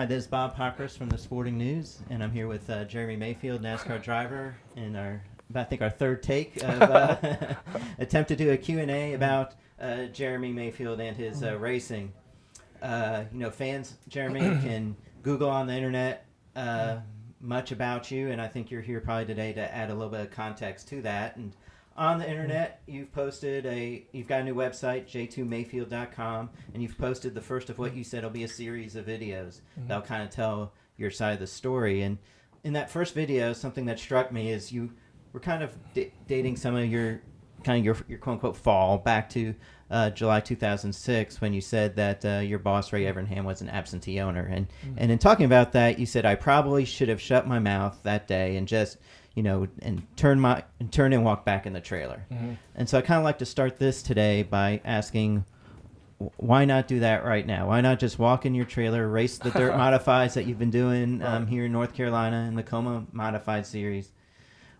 Hi, this is Bob Pockrass from the Sporting News, and I'm here with Jeremy Mayfield, NASCAR driver, in I think our third take of attempt to do a Q&A about Jeremy Mayfield and his racing. Fans, Jeremy, can Google on the internet much about you, and I think you're here probably today to add a little bit of context to that. And on the internet, you've got a new website, j2mayfield.com, and you've posted the first of what you said will be a series of videos that'll kind of tell your side of the story. And in that first video, something that struck me is you were kind of dating some of your quote-unquote fall back to July 2006 when you said that your boss, Ray Evernham, was an absentee owner. And in talking about that, you said, I probably should have shut my mouth that day and just and turn and walk back in the trailer. And so I kind of like to start this today by asking, why not do that right now? Why not just walk in your trailer, race the dirt modifieds that you've been doing here in North Carolina in the Coma Modified Series?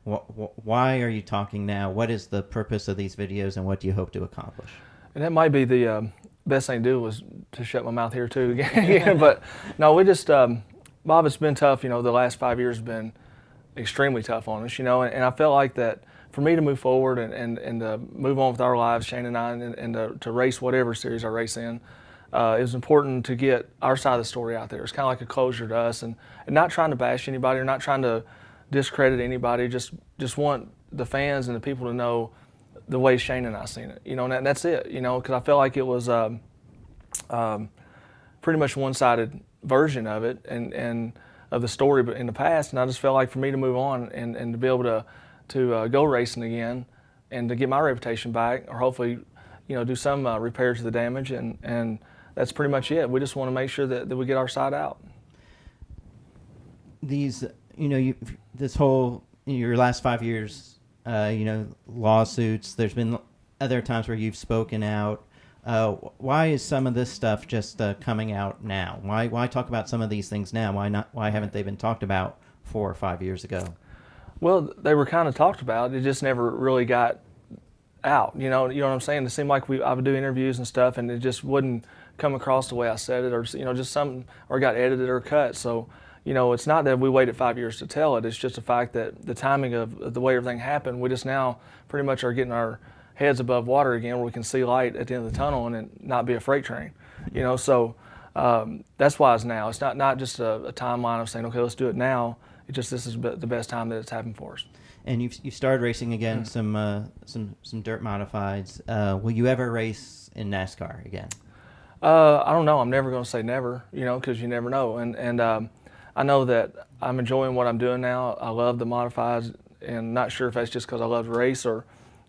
Why are you talking now? What is the purpose of these videos, and what do you hope to accomplish? And that might be the best thing to do, was to shut my mouth here too. But no, we just, Bob, it's been tough. The last 5 years have been extremely tough on us, and I felt like that for me to move forward and to move on with our lives, Shane and I, and to race whatever series I race in, it was important to get our side of the story out there. It's kind of like a closure to us, and not trying to bash anybody or not trying to discredit anybody, just want the fans and the people to know the way Shane and I seen it, and that's it, because I felt like it was pretty much one-sided version of it and of the story in the past, and I just felt like for me to move on and to be able to go racing again and to get my reputation back, or hopefully, do some repair to the damage, and that's pretty much it. We just want to make sure that we get our side out. These, this whole, your last 5 years, lawsuits, there's been other times where you've spoken out. Why is some of this stuff just coming out now? Why talk about some of these things now? Why haven't they been talked about 4 or 5 years ago? Well, they were kind of talked about. It just never really got out. You know what I'm saying? It seemed like I would do interviews and stuff, and it just wouldn't come across the way I said it, or just something, or got edited or cut. So, it's not that we waited 5 years to tell it. It's just the fact that the timing of the way everything happened, we just now pretty much are getting our heads above water again, where we can see light at the end of the tunnel and it not be a freight train. So that's why it's now. It's not just a timeline of saying, okay, let's do it now. It's just this is the best time that it's happened for us. And you started racing again, some dirt modifieds. Will you ever race in NASCAR again? I don't know. I'm never going to say never, because you never know. And I know that I'm enjoying what I'm doing now. I love the modifieds, and not sure if that's just because I love to race or,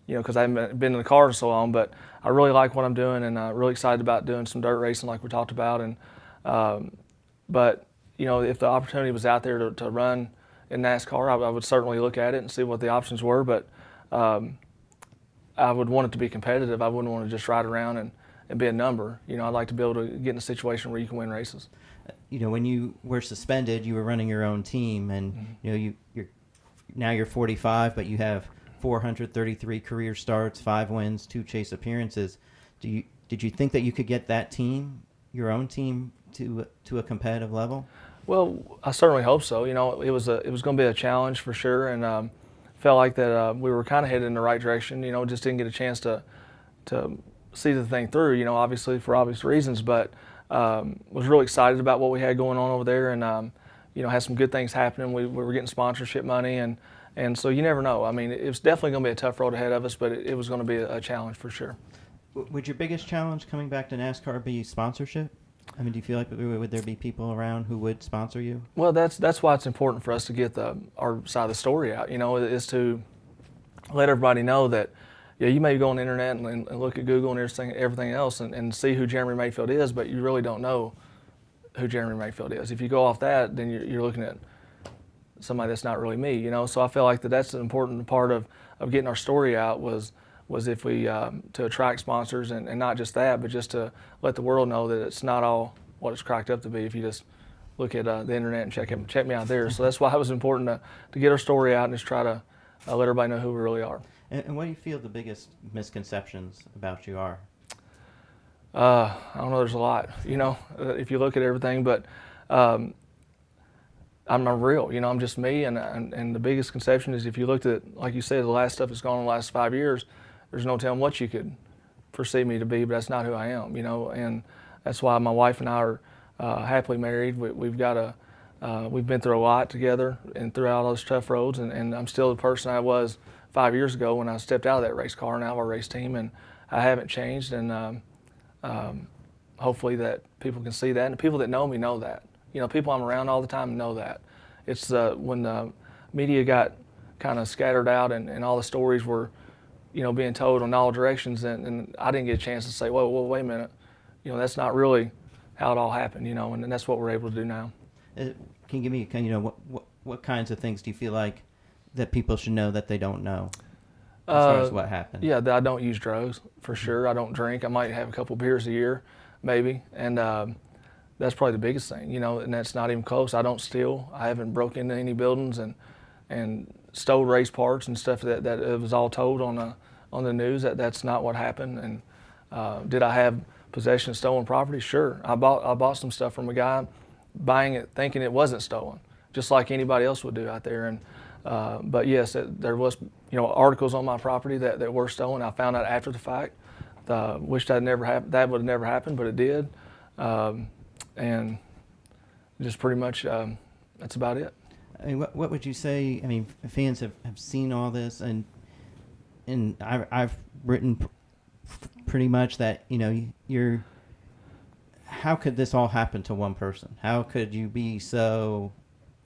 because I haven't been in the car so long, but I really like what I'm doing, and I'm really excited about doing some dirt racing like we talked about. And but if the opportunity was out there to run in NASCAR, I would certainly look at it and see what the options were. But I would want it to be competitive. I wouldn't want to just ride around and be a number. I'd like to be able to get in a situation where you can win races. When you were suspended, you were running your own team, and you're 45, but you have 433 career starts, 5 wins, 2 chase appearances. Did you think that you could get that team, your own team, to a competitive level? Well, I certainly hope so. It was going to be a challenge for sure, and felt like that we were kind of headed in the right direction. Just didn't get a chance to see the thing through. Obviously for obvious reasons, but was really excited about what we had going on over there, and had some good things happening. We were getting sponsorship money, and so you never know. I mean, it was definitely going to be a tough road ahead of us, but it was going to be a challenge for sure. Would your biggest challenge coming back to NASCAR be sponsorship? I mean, do you feel like would there be people around who would sponsor you? Well, that's why it's important for us to get our side of the story out. Is to let everybody know that you may go on the internet and look at Google and everything else and see who Jeremy Mayfield is, but you really don't know who Jeremy Mayfield is. If you go off that, then you're looking at somebody that's not really me. So I feel like that's an important part of getting our story out was if we to attract sponsors, and not just that, but just to let the world know that it's not all what it's cracked up to be if you just look at the internet and check me out there. So that's why it was important to get our story out and just try to let everybody know who we really are. And what do you feel the biggest misconceptions about you are? I don't know, there's a lot, if you look at everything, but I'm real, you know, I'm just me, and the biggest conception is if you looked at, like you said, the last stuff that's gone on the last 5 years, there's no telling what you could perceive me to be, but that's not who I am, you know, and that's why my wife and I are happily married. We've been through a lot together and through all those tough roads, and I'm still the person I was 5 years ago when I stepped out of that race car and out of our race team, and I haven't changed, and hopefully that people can see that, and the people that know me know that. You know, people I'm around all the time know that. It's when the media got kind of scattered out and all the stories were, you know, being told in all directions, and I didn't get a chance to say, whoa, wait a minute, you know, that's not really how it all happened, you know, and that's what we're able to do now. Can you give me, you know, what kinds of things do you feel like that people should know that they don't know as far as what happened? Yeah, I don't use drugs, for sure. I don't drink. I might have a couple beers a year, maybe, and that's probably the biggest thing, you know, and that's not even close. I don't steal. I haven't broke into any buildings and stole race parts and stuff that it was all told on the news. That's not what happened. And did I have possession of stolen property? Sure. I bought some stuff from a guy, buying it thinking it wasn't stolen, just like anybody else would do out there. And but yes, there was, you know, articles on my property that were stolen. I found out after the fact. Wished that would have never happened, but it did. And just pretty much that's about it. I mean, what would you say? I mean, fans have seen all this, and I've written pretty much that, you know, how could this all happen to one person? How could you be so,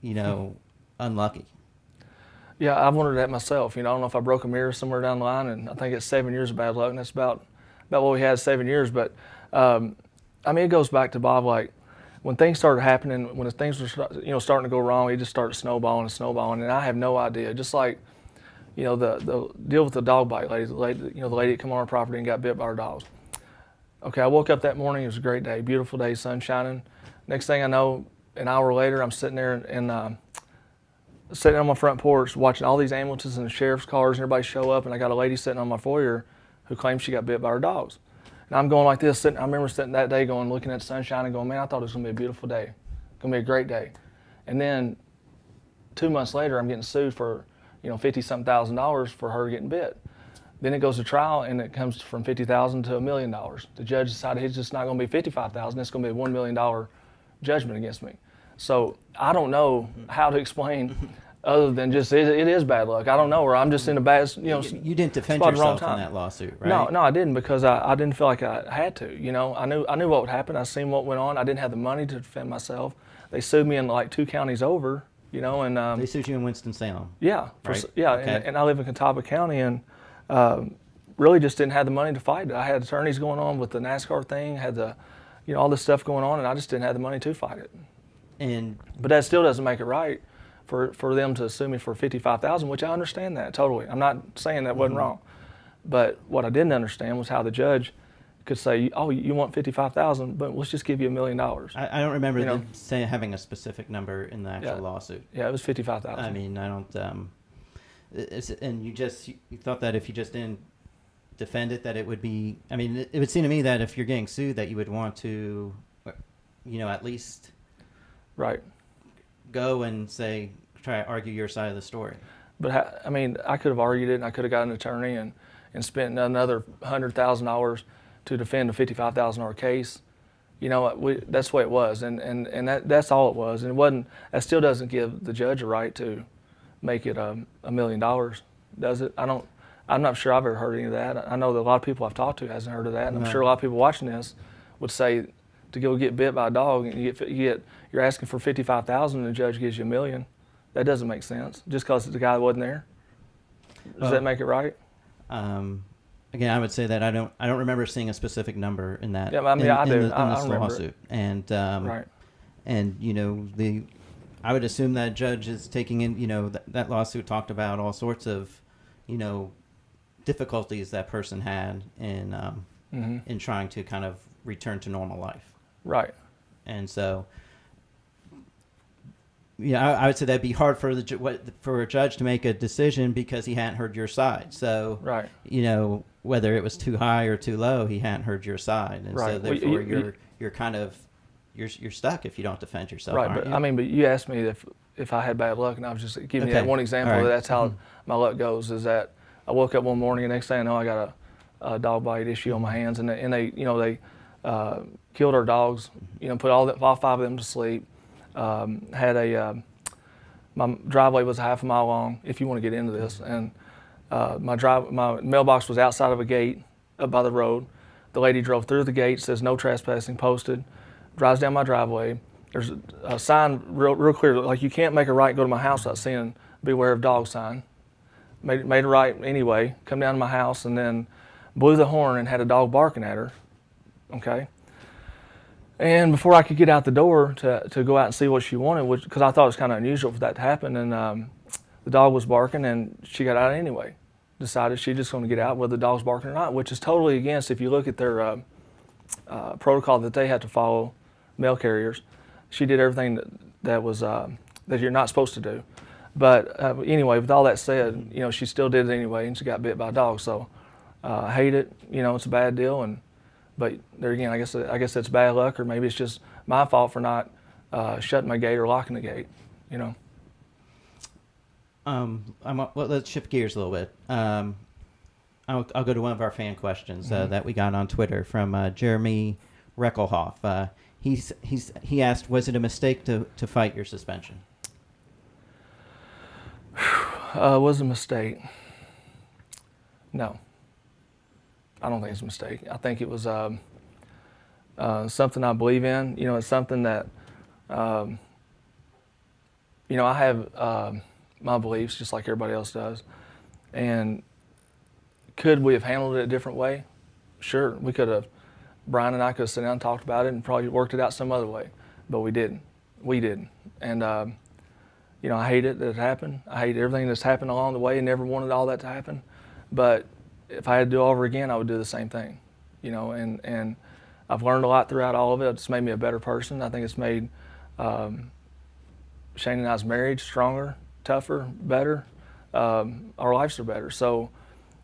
you know, unlucky? Yeah, I've wondered that myself. You know, I don't know if I broke a mirror somewhere down the line, and I think it's 7 years of bad luck, and that's about what we had 7 years. But I mean, it goes back to Bob, like when things started happening, when things were, you know, starting to go wrong, it just started snowballing, and I have no idea. Just like, you know, the deal with the dog bite lady, you know, the lady that came on our property and got bit by her dogs. Okay, I woke up that morning. It was a great day, beautiful day, sun shining. Next thing I know, an hour later, I'm sitting there and sitting on my front porch watching all these ambulances and the sheriff's cars and everybody show up, and I got a lady sitting on my foyer who claims she got bit by her dogs. And I'm going like this, I remember sitting that day going, looking at the sunshine and going, man, I thought it was going to be a beautiful day, going to be a great day. And then 2 months later, I'm getting sued for, you know, $50-something thousand for her getting bit. Then it goes to trial, and it comes from $50,000 to $1 million. The judge decided it's just not going to be $55,000, it's going to be a $1 million judgment against me. So I don't know how to explain other than just it is bad luck. I don't know, or I'm just in a bad, you know. You didn't defend yourself in that lawsuit, right? No, I didn't, because I didn't feel like I had to. You know, I knew what would happen. I seen what went on. I didn't have the money to defend myself. They sued me in like 2 counties over, you know, and they sued you in Winston-Salem. Yeah, right? Okay. And I live in Catawba County, and really just didn't have the money to fight it. I had attorneys going on with the NASCAR thing, had the, you know, all this stuff going on, and I just didn't have the money to fight it. But that still doesn't make it right for them to sue me for $55,000, which I understand that totally. I'm not saying that wasn't wrong, but what I didn't understand was how the judge could say, "Oh, you want $55,000, but let's just give you $1 million." I don't remember them having a specific number in the actual lawsuit. Yeah, it was $55,000. I mean, I don't. And you thought that if you just didn't defend it, that it would be. I mean, it would seem to me that if you're getting sued, that you would want to, you know, at least. Right. Go and try to argue your side of the story. But I mean, I could have argued it, and I could have got an attorney and spent another $100,000 to defend a $55,000 case. You know, that's the way it was, and that's all it was. And it wasn't. That still doesn't give the judge a right to make it $1 million, does it? I'm not sure I've ever heard any of that. I know that a lot of people I've talked to hasn't heard of that, and I'm sure a lot of people watching this would say, to go get bit by a dog and you're asking for $55,000 and the judge gives you $1 million. That doesn't make sense. Just because the guy wasn't there, does that make it right? Again, I would say that I don't remember seeing a specific number in that. Yeah, I mean, I do. In this remember lawsuit, and right. And you know, I would assume that judge is taking in, you know, that lawsuit talked about all sorts of, you know, difficulties that person had in trying to kind of return to normal life. Right. And so, yeah, I would say that'd be hard for for a judge to make a decision because he hadn't heard your side. So, right. You know, whether it was too high or too low, he hadn't heard your side, and right. so therefore you're kind of, you're stuck if you don't defend yourself. Right, aren't but you? I mean, but you asked me if I had bad luck, and I was just giving you Okay. that one example. All right. That's how my luck goes. Is that I woke up one morning, and next thing I know, I got a dog bite issue on my hands, and they killed our dogs. Put all 5 of them to sleep. My driveway was a half a mile long, if you want to get into this, and my mailbox was outside of a gate up by the road. The lady drove through the gate, says no trespassing posted, drives down my driveway. There's a sign real clear, like you can't make a right and go to my house without seeing beware of dog sign. Made a right anyway, come down to my house, and then blew the horn and had a dog barking at her, okay? And before I could get out the door to go out and see what she wanted, because I thought it was kind of unusual for that to happen, and the dog was barking, and she got out anyway. Decided she's just going to get out whether the dog's barking or not, which is totally against, if you look at their protocol that they had to follow, mail carriers. She did everything that was that you're not supposed to do. But anyway, with all that said, she still did it anyway, and she got bit by a dog. So I hate it. It's a bad deal, but there again, I guess it's bad luck, or maybe it's just my fault for not shutting my gate or locking the gate. Well, let's shift gears a little bit. I'll go to one of our fan questions that we got on Twitter from Jeremy Reckelhoff. He asked, was it a mistake to fight your suspension? Was a mistake? No. I don't think it's a mistake. I think it was something I believe in. It's something that, I have my beliefs just like everybody else does. And could we have handled it a different way? Sure, we could have. Brian and I could have sat down and talked about it and probably worked it out some other way, but we didn't. We didn't. And, I hate it that it happened. I hate everything that's happened along the way and never wanted all that to happen. But if I had to do it over again, I would do the same thing, and I've learned a lot throughout all of it. It's made me a better person. I think it's made Shane and I's marriage stronger, tougher, better. Our lives are better. So,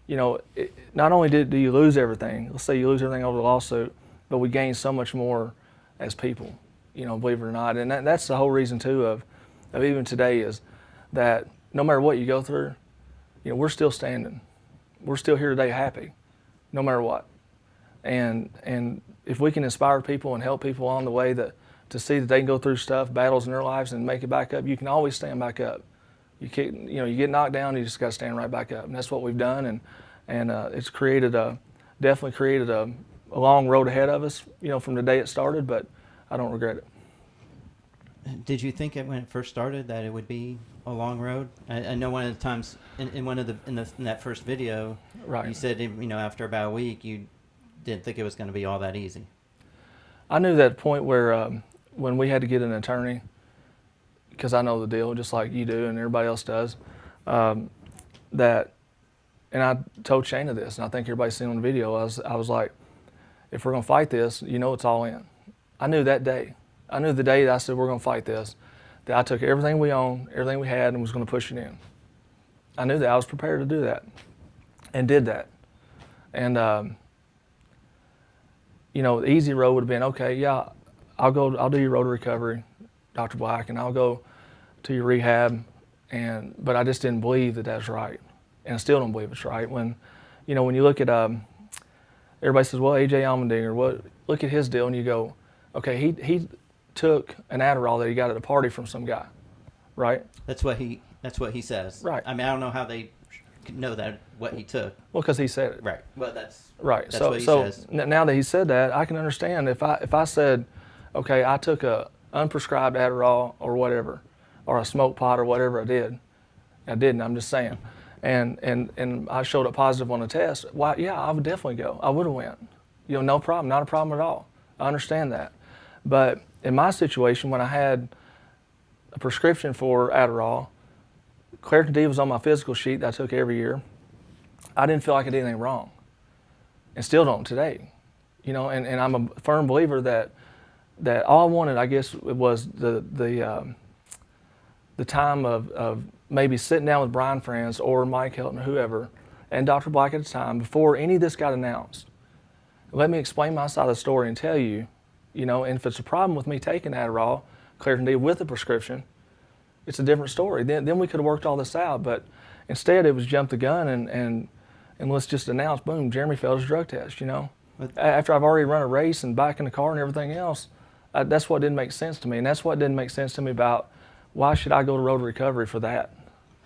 not only do you lose everything, let's say you lose everything over the lawsuit, but we gain so much more as people, believe it or not. And that's the whole reason too of even today is that no matter what you go through, we're still standing. We're still here today happy, no matter what. And if we can inspire people and help people along the way to see that they can go through stuff, battles in their lives and make it back up, you can always stand back up. You can't, you get knocked down, you just got to stand right back up. And that's what we've done. And it's definitely created a long road ahead of us, from the day it started, but I don't regret it. Did you think when it first started that it would be a long road? I know one of the times in that first video, right, you said after about a week you didn't think it was going to be all that easy. I knew that point where when we had to get an attorney, because I know the deal just like you do and everybody else does, that, and I told Shayna this, and I think everybody's seen on the video. I was like, if we're going to fight this, it's all in. I knew that day. I knew the day that I said we're going to fight this, that I took everything we owned, everything we had, and was going to push it in. I knew that. I was prepared to do that, and did that. And the easy road would have been, okay, yeah, I'll do your road to recovery, Dr. Black, and I'll go to your rehab, but I just didn't believe that that's right, and I still don't believe it's right. When you look at everybody says, well, AJ Allmendinger, look at his deal, and you go, okay, he took an Adderall that he got at a party from some guy, right? That's what he says. Right. I mean, I don't know how they know that what he took. Well, because he said it. Right. Well, that's right. That's what he says. Now that he said that, I can understand if I said, okay, I took a unprescribed Adderall or whatever, or a smoke pot or whatever I did. I didn't. I'm just saying. And I showed up positive on the test. Why? Yeah, I would definitely go. I would have went. No problem. Not a problem at all. I understand that. But in my situation, when I had a prescription for Adderall, Claritin D was on my physical sheet that I took every year. I didn't feel like I did anything wrong, and still don't today. And I'm a firm believer that all I wanted, I guess, was the time of maybe sitting down with Brian Franz or Mike Helton or whoever, and Dr. Black at the time, before any of this got announced. Let me explain my side of the story and tell you you know, and if it's a problem with me taking Adderall, Claritin D with a prescription, it's a different story. Then we could have worked all this out, but instead it was jump the gun and let's just announce, boom, Jeremy failed his drug test, you know. After I've already run a race and back in the car and everything else, that's what didn't make sense to me. And that's what didn't make sense to me about why should I go to Road to Recovery for that?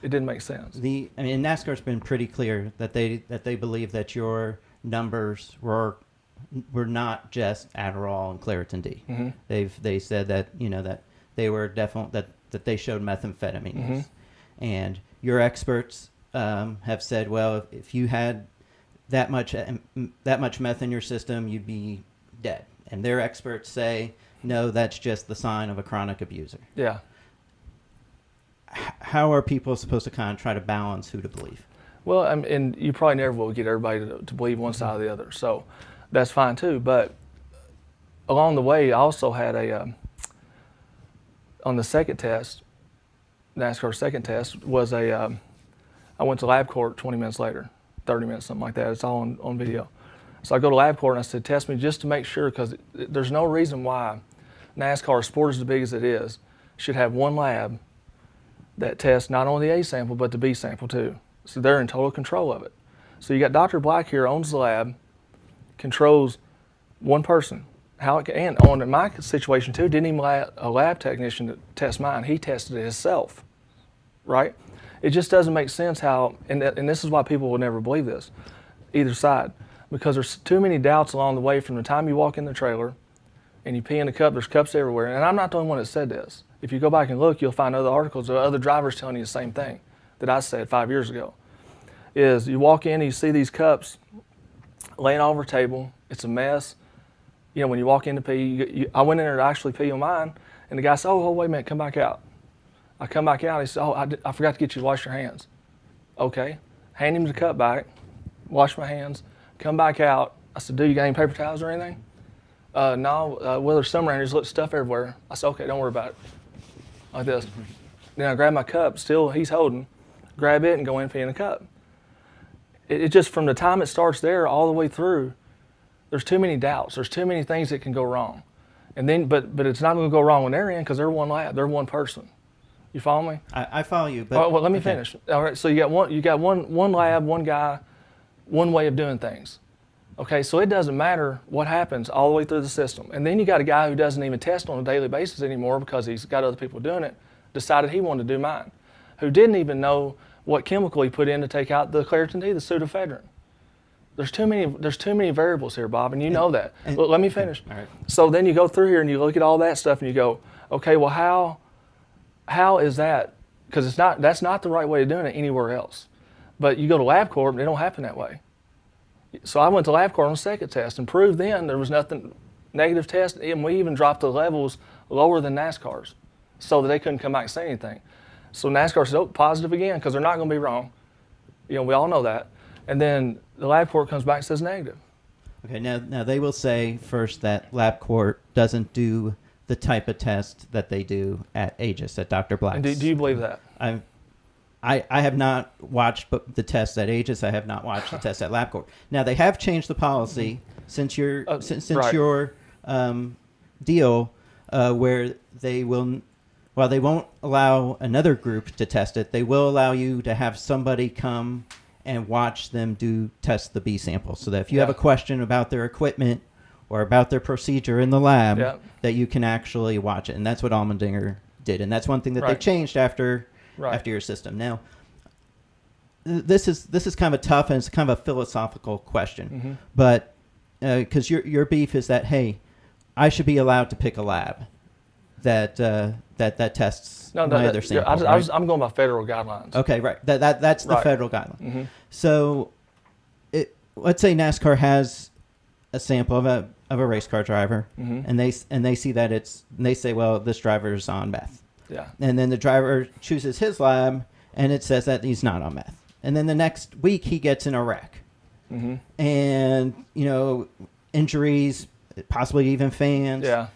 It didn't make sense. I mean, NASCAR's been pretty clear that they believe that your numbers were not just Adderall and Claritin D. Mm-hmm. They said that, you know, that they were definitely that they showed methamphetamine use. Mm-hmm. And your experts have said, well, if you had that much meth in your system, you'd be dead. And their experts say, no, that's just the sign of a chronic abuser. Yeah. How are people supposed to kind of try to balance who to believe? Well, and you probably never will get everybody to believe one side or the other, so that's fine too. But along the way, I also had on the second test, NASCAR's second test was I went to lab court 20 minutes later, 30 minutes, something like that. It's all on video. So I go to lab court and I said, test me just to make sure, because there's no reason why NASCAR, a sport as big as it is, should have one lab that tests not only the A sample, but the B sample too. So they're in total control of it. So you got Dr. Black here, owns the lab, controls one person. And in my situation too, didn't even allow a lab technician to test mine. He tested it himself, right? It just doesn't make sense how, and this is why people will never believe this, either side, because there's too many doubts along the way from the time you walk in the trailer and you pee in the cup, there's cups everywhere. And I'm not the only one that said this. If you go back and look, you'll find other articles of other drivers telling you the same thing that I said 5 years ago. Is you walk in and you see these cups laying all over a table, it's a mess. You know, when you walk in to pee, I went in there to actually pee on mine, and the guy said, oh, wait a minute, come back out. I come back out, he said, oh, I forgot to get you to wash your hands. Okay, hand him the cup back, wash my hands, come back out. I said, dude, you got any paper towels or anything? No, well, there's some around here, there's stuff everywhere. I said, okay, don't worry about it. Like this. Then I grab my cup, still he's holding, grab it and go in and pee in the cup. It just, from the time it starts there all the way through, there's too many doubts. There's too many things that can go wrong. And then, but it's not going to go wrong when they're in, because they're one lab, they're one person. You follow me? I follow you, but well, let me finish. All right, so you got one lab, one guy, one way of doing things. Okay, so it doesn't matter what happens all the way through the system. And then you got a guy who doesn't even test on a daily basis anymore because he's got other people doing it, decided he wanted to do mine, who didn't even know what chemical he put in to take out the Claritin D, the pseudoephedrine. There's too many variables here, Bob, and you know that. Well, let me finish. All right. So then you go through here and you look at all that stuff and you go, okay, well, how is that? Because that's not the right way of doing it anywhere else. But you go to lab court and it don't happen that way. So I went to lab court on the second test and proved then there was nothing, negative test, and we even dropped the levels lower than NASCAR's so that they couldn't come back and say anything. So NASCAR said, oh, positive again, because they're not going to be wrong. You know, we all know that. And then the lab court comes back and says negative. Okay, now they will say first that lab court doesn't do the type of test that they do at Aegis, at Dr. Black's. And do you believe that? I have not watched the test at Aegis. I have not watched the test at LabCorp. Now they have changed the policy since your right. your deal where they will, while they won't allow another group to test it, they will allow you to have somebody come and watch them test the B sample, so that if you have a question about their equipment or about their procedure in the lab, that you can actually watch it. And that's what Allmendinger did, and that's one thing that they changed after your system. Now, this is kind of a tough, and it's kind of a philosophical question, but because your beef is that, hey, I should be allowed to pick a lab that tests my other samples. I'm going by federal guidelines. Okay, right. That's the federal guideline. So, let's say NASCAR has a sample of a race car driver, and they see that they say, well, this driver is on meth. Yeah. And then the driver chooses his lab, and it says that he's not on meth. And then the next week he gets in a wreck, and injuries, possibly even fans. Yeah.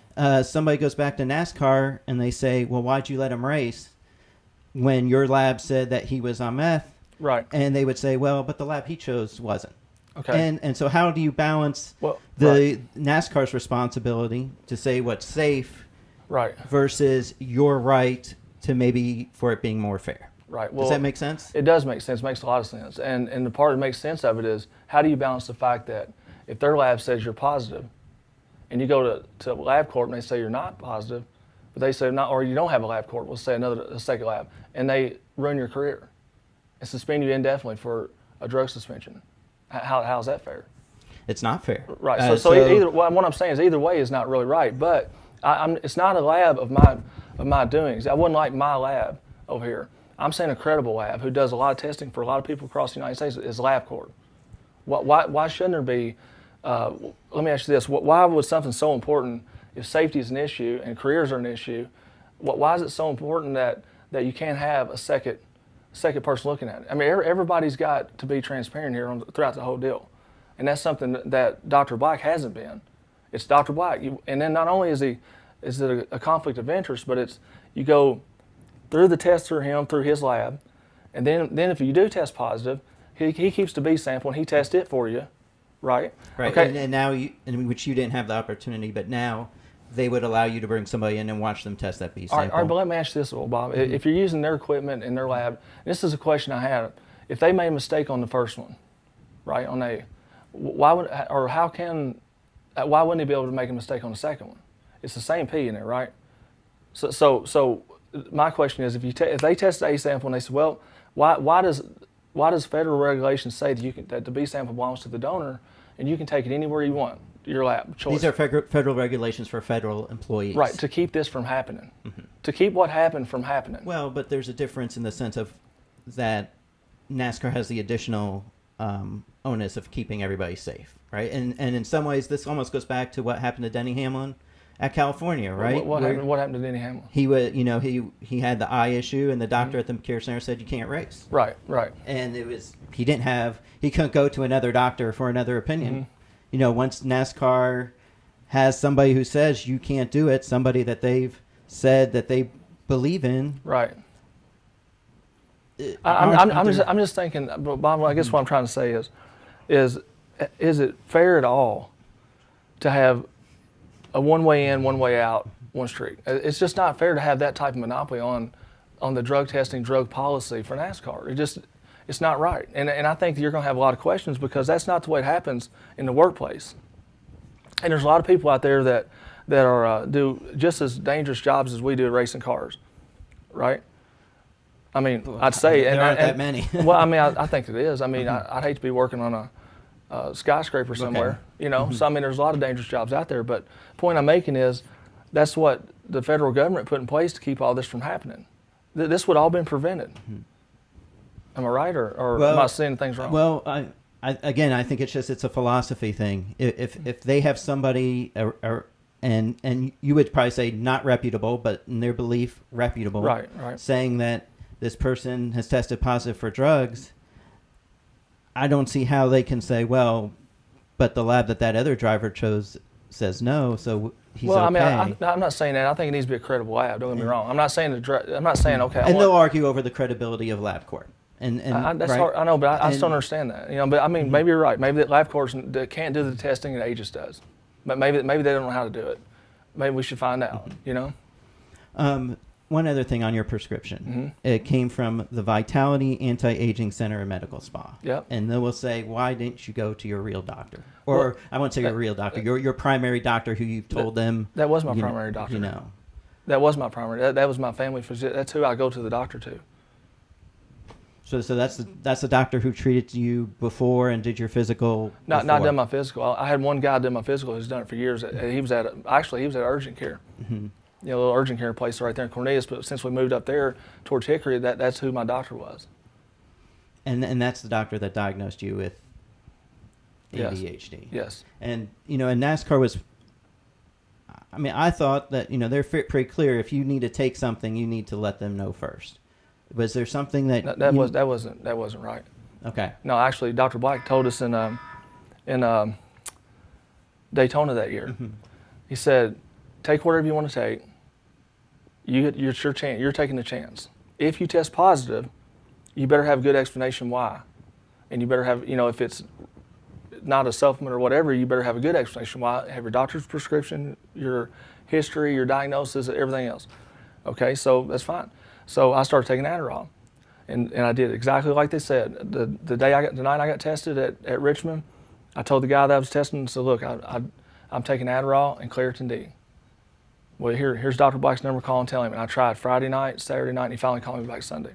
Somebody goes back to NASCAR and they say, well, why'd you let him race when your lab said that he was on meth? Right. And they would say, well, but the lab he chose wasn't. Okay. And so how do you balance Well, the NASCAR's responsibility to say what's safe Right. versus your right to maybe for it being more fair? Right. Well, Does that make sense? It does make sense. It makes a lot of sense. And the part that makes sense of it is, how do you balance the fact that if their lab says you're positive, and you go to lab court and they say you're not positive, but they say not, or you don't have a lab court, we'll say a second lab, and they ruin your career and suspend you indefinitely for a drug suspension. How's that fair? It's not fair. Right. So either what I'm saying is either way is not really right. But it's not a lab of my doings. I wouldn't like my lab over here. I'm saying a credible lab who does a lot of testing for a lot of people across the United States is lab court. Why shouldn't there be? Let me ask you this: why would something so important, if safety is an issue and careers are an issue, why is it so important that you can't have a second person looking at it? I mean, everybody's got to be transparent here throughout the whole deal, and that's something that Dr. Black hasn't been. It's Dr. Black, and then not only is it a conflict of interest, but it's you go through the test through his lab, and then if you do test positive, he keeps the B sample and he tests it for you, right? Right. Okay. And now which you didn't have the opportunity, but now they would allow you to bring somebody in and watch them test that B sample. All right, but let me ask you this, Bob. Mm-hmm. If you're using their equipment in their lab, this is a question I had. If they made a mistake on the first one, right, on A, why wouldn't they be able to make a mistake on the second one? It's the same P in there, right? So my question is, if they test the A sample and they say, well, why does federal regulation say that the B sample belongs to the donor and you can take it anywhere you want, your lab choice? These are federal regulations for federal employees. Right, to keep this from happening, to keep what happened from happening. Well, but there's a difference in the sense of that NASCAR has the additional onus of keeping everybody safe, right? And in some ways, this almost goes back to what happened to Denny Hamlin at California, right? What happened to Denny Hamlin? He had the eye issue, and the doctor at the care center said you can't race. Right. And he couldn't go to another doctor for another opinion. Once NASCAR has somebody who says you can't do it, somebody that they've said that they believe in. Right. I'm just thinking, Bob. I guess what I'm trying to say is it fair at all to have a one way in, one way out, one street? It's just not fair to have that type of monopoly on the drug testing, drug policy for NASCAR. It's not right. And I think you're going to have a lot of questions because that's not the way it happens in the workplace. And there's a lot of people out there that are do just as dangerous jobs as we do racing cars, right? I mean, I'd say there aren't that many. Well, I mean, I think it is. I mean, I'd hate to be working on a skyscraper somewhere, So I mean, there's a lot of dangerous jobs out there. But the point I'm making is, that's what the federal government put in place to keep all this from happening. This would all been prevented. Am I right, or am I seeing things wrong? Well, I think it's a philosophy thing. If they have somebody, and you would probably say not reputable, but in their belief reputable, right, saying that this person has tested positive for drugs, I don't see how they can say, well, but the lab that other driver chose says no, so he's okay. Well, I mean, I'm not saying that. I think it needs to be a credible lab. Don't get me wrong. I'm not saying okay. And they'll argue over the credibility of lab court. And that's right? hard. I know, but I just don't understand that. But I mean, maybe you're right. Maybe that lab courts can't do the testing that Aegis does. But maybe they don't know how to do it. Maybe we should find out. One other thing on your prescription. It came from the Vitality Anti-Aging Center and Medical Spa. Yep. And they will say, why didn't you go to your real doctor? Or I won't say your real doctor, your primary doctor who you've told them. That was my primary doctor. That was my primary. That was my family physician. That's who I go to the doctor to. So that's the doctor who treated you before and did your physical. Not done my physical. I had one guy did my physical who's done it for years. He was at urgent care. A little urgent care place right there in Cornelius. But since we moved up there towards Hickory, that's who my doctor was. And that's the doctor that diagnosed you with ADHD. Yes. And and NASCAR was. I mean, I thought that they're pretty clear. If you need to take something, you need to let them know first. Was there something that that wasn't right? Okay. No, actually, Dr. Black told us in Daytona that year. He said, "Take whatever you want to take. You're taking the chance. If you test positive, you better have a good explanation why, and you better have if it's not a supplement or whatever, you better have a good explanation why. Have your doctor's prescription, your history, your diagnosis, everything else. Okay, so that's fine. So I started taking Adderall, and I did exactly like they said. The night I got tested at Richmond, I told the guy that I was testing, so look, I'm taking Adderall and Claritin D. Well, here's Dr. Black's number, call and tell him. And I tried Friday night, Saturday night, and he finally called me back Sunday.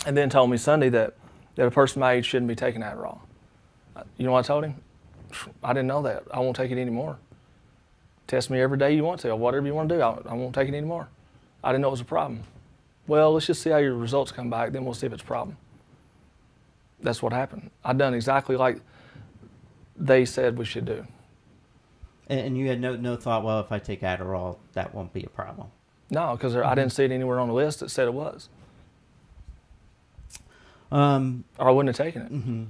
And then told me Sunday that a person my age shouldn't be taking Adderall. You know what I told him? I didn't know that. I won't take it anymore. Test me every day you want to, or whatever you want to do. I won't take it anymore. I didn't know it was a problem. Well, let's just see how your results come back, then we'll see if it's a problem. That's what happened. I done exactly like they said we should do. And you had no thought, well, if I take Adderall, that won't be a problem. No, because I didn't see it anywhere on the list that said it was. Or I wouldn't have taken it. Mm-hmm.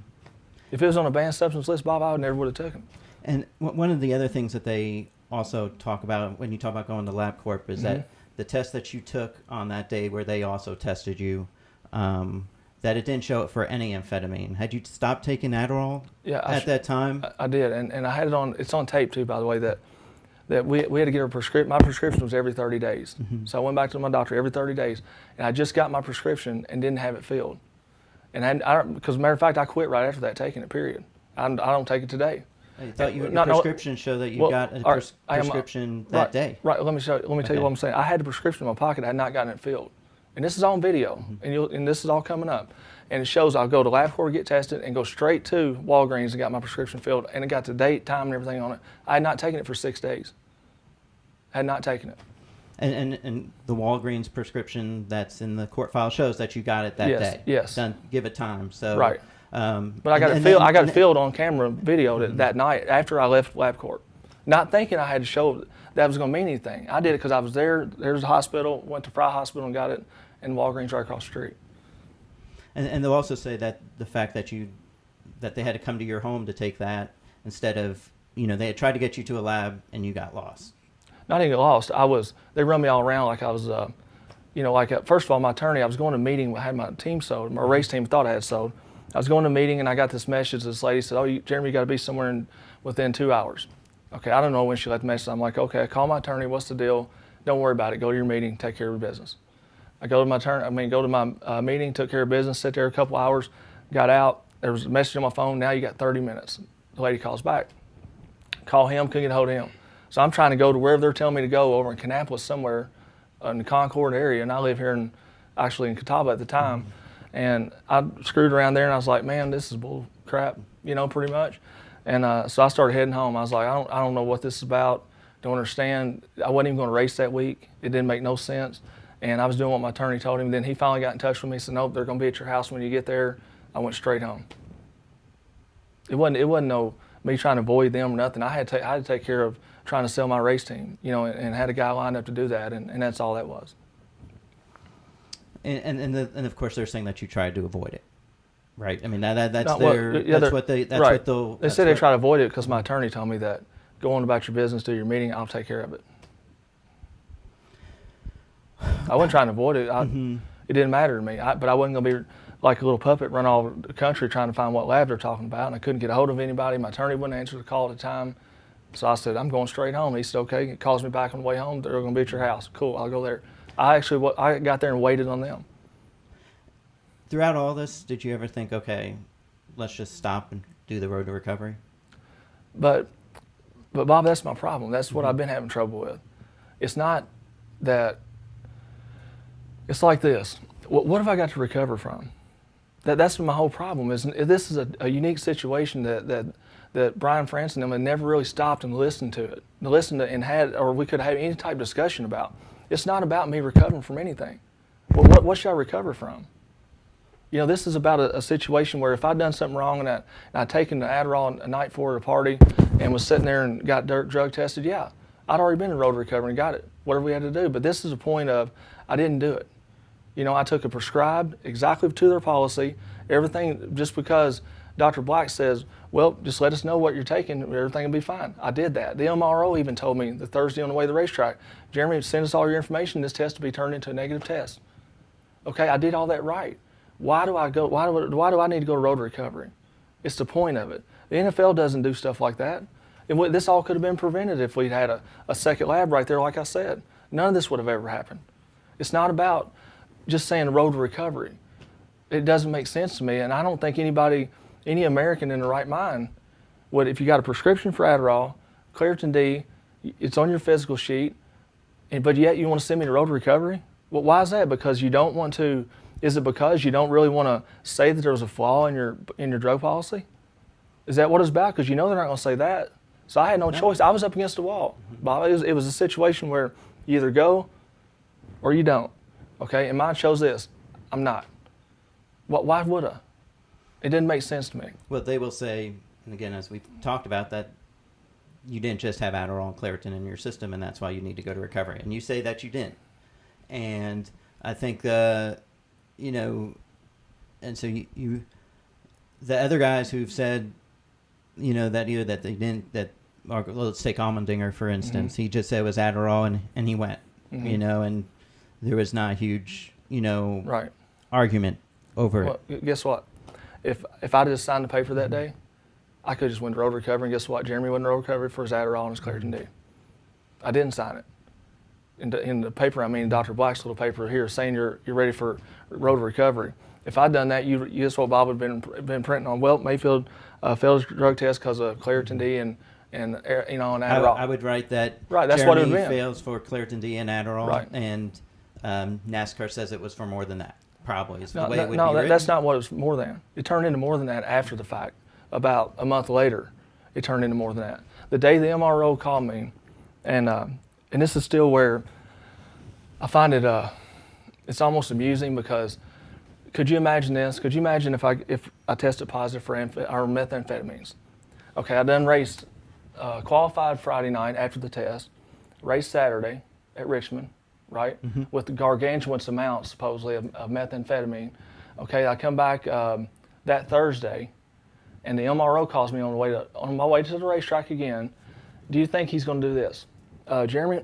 If it was on a banned substance list, Bob, I never would have taken it. And one of the other things that they also talk about when you talk about going to LabCorp is that the test that you took on that day where they also tested you, that it didn't show it for any amphetamine. Had you stopped taking Adderall at that time? I did, and I had it on, it's on tape too, by the way, that we had to get a prescription. My prescription was every 30 days. Mm-hmm. So I went back to my doctor every 30 days, and I just got my prescription and didn't have it filled. And because matter of fact, I quit right after that taking it, period. I don't take it today. I thought your prescription showed that you got a prescription that day. Right, let me tell you what I'm saying. I had the prescription in my pocket, I had not gotten it filled. And this is on video, and this is all coming up. And it shows I'll go to LabCorp, get tested, and go straight to Walgreens and got my prescription filled, and it got the date, time, and everything on it. I had not taken it for 6 days. I had not taken it. And the Walgreens prescription that's in the court file shows that you got it that day. Yes. Done, give it time. So right. But I got it filled on camera, video that night after I left LabCorp, not thinking I had to show that was going to mean anything. I did it because I was there. There's a hospital. Went to Fry Hospital and got it in Walgreens right across the street. And they'll also say that the fact that they had to come to your home to take that instead of, they had tried to get you to a lab and you got lost. Not even get lost. They run me all around like I was, first of all, my attorney, I was going to a meeting, I had my team sold, my race team thought I had sold. I was going to a meeting and I got this message, this lady said, Jeremy, you got to be somewhere within 2 hours. Okay, I don't know when she left the message. I'm like, okay, call my attorney, what's the deal? Don't worry about it, go to your meeting, take care of your business. I go to my meeting, took care of business, sat there a couple hours, got out. There was a message on my phone, now you got 30 minutes. The lady calls back. Call him, couldn't get a hold of him. So I'm trying to go to wherever they're telling me to go over in Kannapolis somewhere in the Concord area, and I live here in Catawba at the time. And I screwed around there and I was like, man, this is bull crap, pretty much. And so I started heading home. I was like, I don't know what this is about, don't understand. I wasn't even going to race that week. It didn't make no sense. And I was doing what my attorney told him. Then he finally got in touch with me and said, nope, they're going to be at your house when you get there. I went straight home. It wasn't no me trying to avoid them or nothing. I had to take care of trying to sell my race team, and had a guy lined up to do that, and that's all that was. And of course they're saying that you tried to avoid it, right? I mean that's no, their well, yeah, that's what they that's right. what they'll. They said they try to avoid it because my attorney told me that go on about your business, do your meeting, I'll take care of it. I wasn't trying to avoid it. It didn't matter to me. But I wasn't going to be like a little puppet run all over the country trying to find what lab they're talking about, and I couldn't get a hold of anybody. My attorney wouldn't answer the call at the time. So I said, I'm going straight home. He said, okay. He calls me back on the way home. They're going to be at your house. Cool, I'll go there. I got there and waited on them. Throughout all this, did you ever think, okay, let's just stop and do the road to recovery? But Bob, that's my problem. That's what I've been having trouble with. It's not that, it's like this. What have I got to recover from? That's my whole problem. This is a unique situation that Brian France and them had never really stopped and listened to it. Or we could have any type of discussion about. It's not about me recovering from anything. What should I recover from? This is about a situation where if I'd done something wrong and I'd taken the Adderall a night before a party and was sitting there and got drug tested, yeah, I'd already been in road recovery and got it, whatever we had to do. But this is a point of I didn't do it. I took a prescribed exactly to their policy, everything just because Dr. Black says, well, just let us know what you're taking, everything will be fine. I did that. The MRO even told me the Thursday on the way to the racetrack, Jeremy, send us all your information, this test will be turned into a negative test. Okay, I did all that right. Why do I need to go to road recovery? It's the point of it. The NFL doesn't do stuff like that. And this all could have been prevented if we'd had a second lab right there, like I said. None of this would have ever happened. It's not about just saying the road to recovery. It doesn't make sense to me, and I don't think any American in the right mind would, if you got a prescription for Adderall, Claritin D, it's on your physical sheet, but yet you want to send me the road to recovery? Well, why is that? Because you don't want to, is it because you don't really want to say that there was a flaw in your drug policy? Is that what it's about? Because you know they're not going to say that. So I had no choice. I was up against the wall. Bob, it was a situation where you either go or you don't. Okay, and mine chose this. I'm not. Why would I? It didn't make sense to me. Well, they will say, and again, as we've talked about, that you didn't just have Adderall and Claritin in your system, and that's why you need to go to recovery. And you say that you didn't. And I think, and so you the other guys who've said, that either that they didn't, or let's take Almendinger, for instance. Mm-hmm. He just said it was Adderall, and he went, mm-hmm. And there was not a huge, right. argument over it. Guess what? If I just signed the paper that day, I could just went to road recovery, and guess what? Jeremy went to road recovery for his Adderall and his Claritin D. I didn't sign it. In the paper, Dr. Black's little paper here saying you're ready for road recovery. If I'd done that, you guess what Bob would have been printing on? Well, Mayfield failed his drug test because of Claritin D and Adderall. I would write that. Right, that's Jeremy what it would have been. Fails for Claritin D and Adderall, right. And NASCAR says it was for more than that. Probably is the no, way that, it would no, be that, that's not what it was more than. It turned into more than that after the fact. About a month later, it turned into more than that. The day the MRO called me, and this is still where I find it it's almost amusing, because could you imagine this? Could you imagine if I tested positive for methamphetamines? Okay, I done raced, qualified Friday night after the test, raced Saturday at Richmond, right? Mm-hmm. With the gargantuan amounts supposedly of methamphetamine. Okay, I come back that Thursday, and the MRO calls me on my way to the racetrack again. Do you think he's going to do this? Jeremy,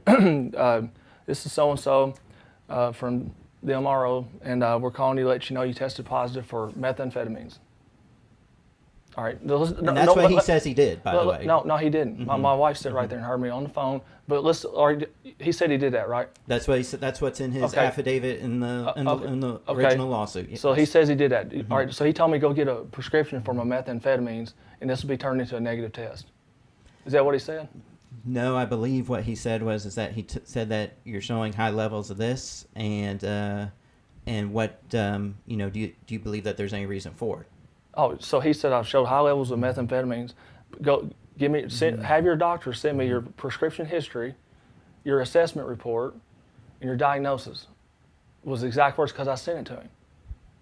this is so-and-so from the MRO, and we're calling you to let you know you tested positive for methamphetamines. All right. And that's what he says he did, by the way. No, he didn't. Mm-hmm. My wife sat right there and heard me on the phone. But he said he did that, right? That's what he said. That's what's in his affidavit in the original lawsuit. Yes. So he says he did that. Mm-hmm. All right. So he told me to go get a prescription for my methamphetamines, and this will be turned into a negative test. Is that what he said? No, I believe what he said was that he said that you're showing high levels of this, and what do you believe that there's any reason for it? Oh, so he said I've showed high levels of methamphetamines. Go have your doctor send me your prescription history, your assessment report, and your diagnosis. Was the exact words, because I sent it to him,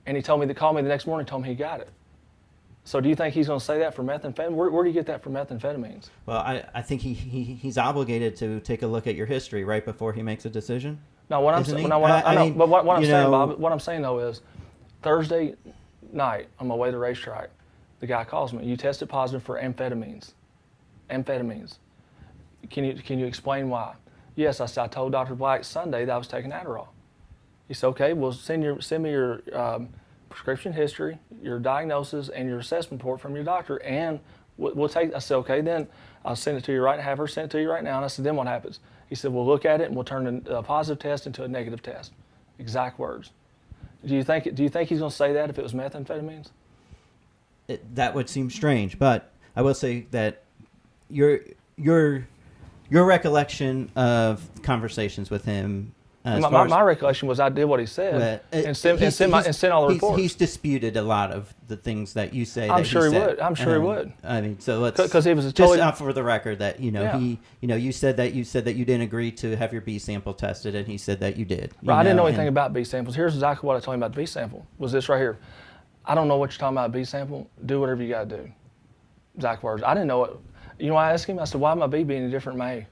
and he told me to call me the next morning. Told me he got it. So do you think he's going to say that for methamphetamine? Where do you get that for methamphetamines? Well, I think he's obligated to take a look at your history right before he makes a decision. No, what I'm saying, Bob, what I'm saying though is, Thursday night on my way to the racetrack, the guy calls me. You tested positive for amphetamines. Amphetamines. Can you explain why? Yes, I said I told Dr. Black Sunday that I was taking Adderall. He said, okay, well send me your prescription history, your diagnosis, and your assessment report from your doctor, and we'll take. I said, okay, then I'll send it to you right. Have her send it to you right now. And I said, then what happens? He said, we'll look at it and we'll turn a positive test into a negative test. Exact words. Do you think he's going to say that if it was methamphetamines? That would seem strange, but I will say that your recollection of conversations with him. My recollection was I did what he said and sent all the reports. He's disputed a lot of the things that you say. I'm sure he would. I'm sure he would. I mean, so let's because he was totally just for the record that you said that you didn't agree to have your B sample tested, and he said that you did. Right. I didn't know anything about B samples. Here's exactly what I told him about the B sample. Was this right here? I don't know what you're talking about B sample. Do whatever you got to do. Exact words. I didn't know it. I asked him. I said, why my B be any different from A?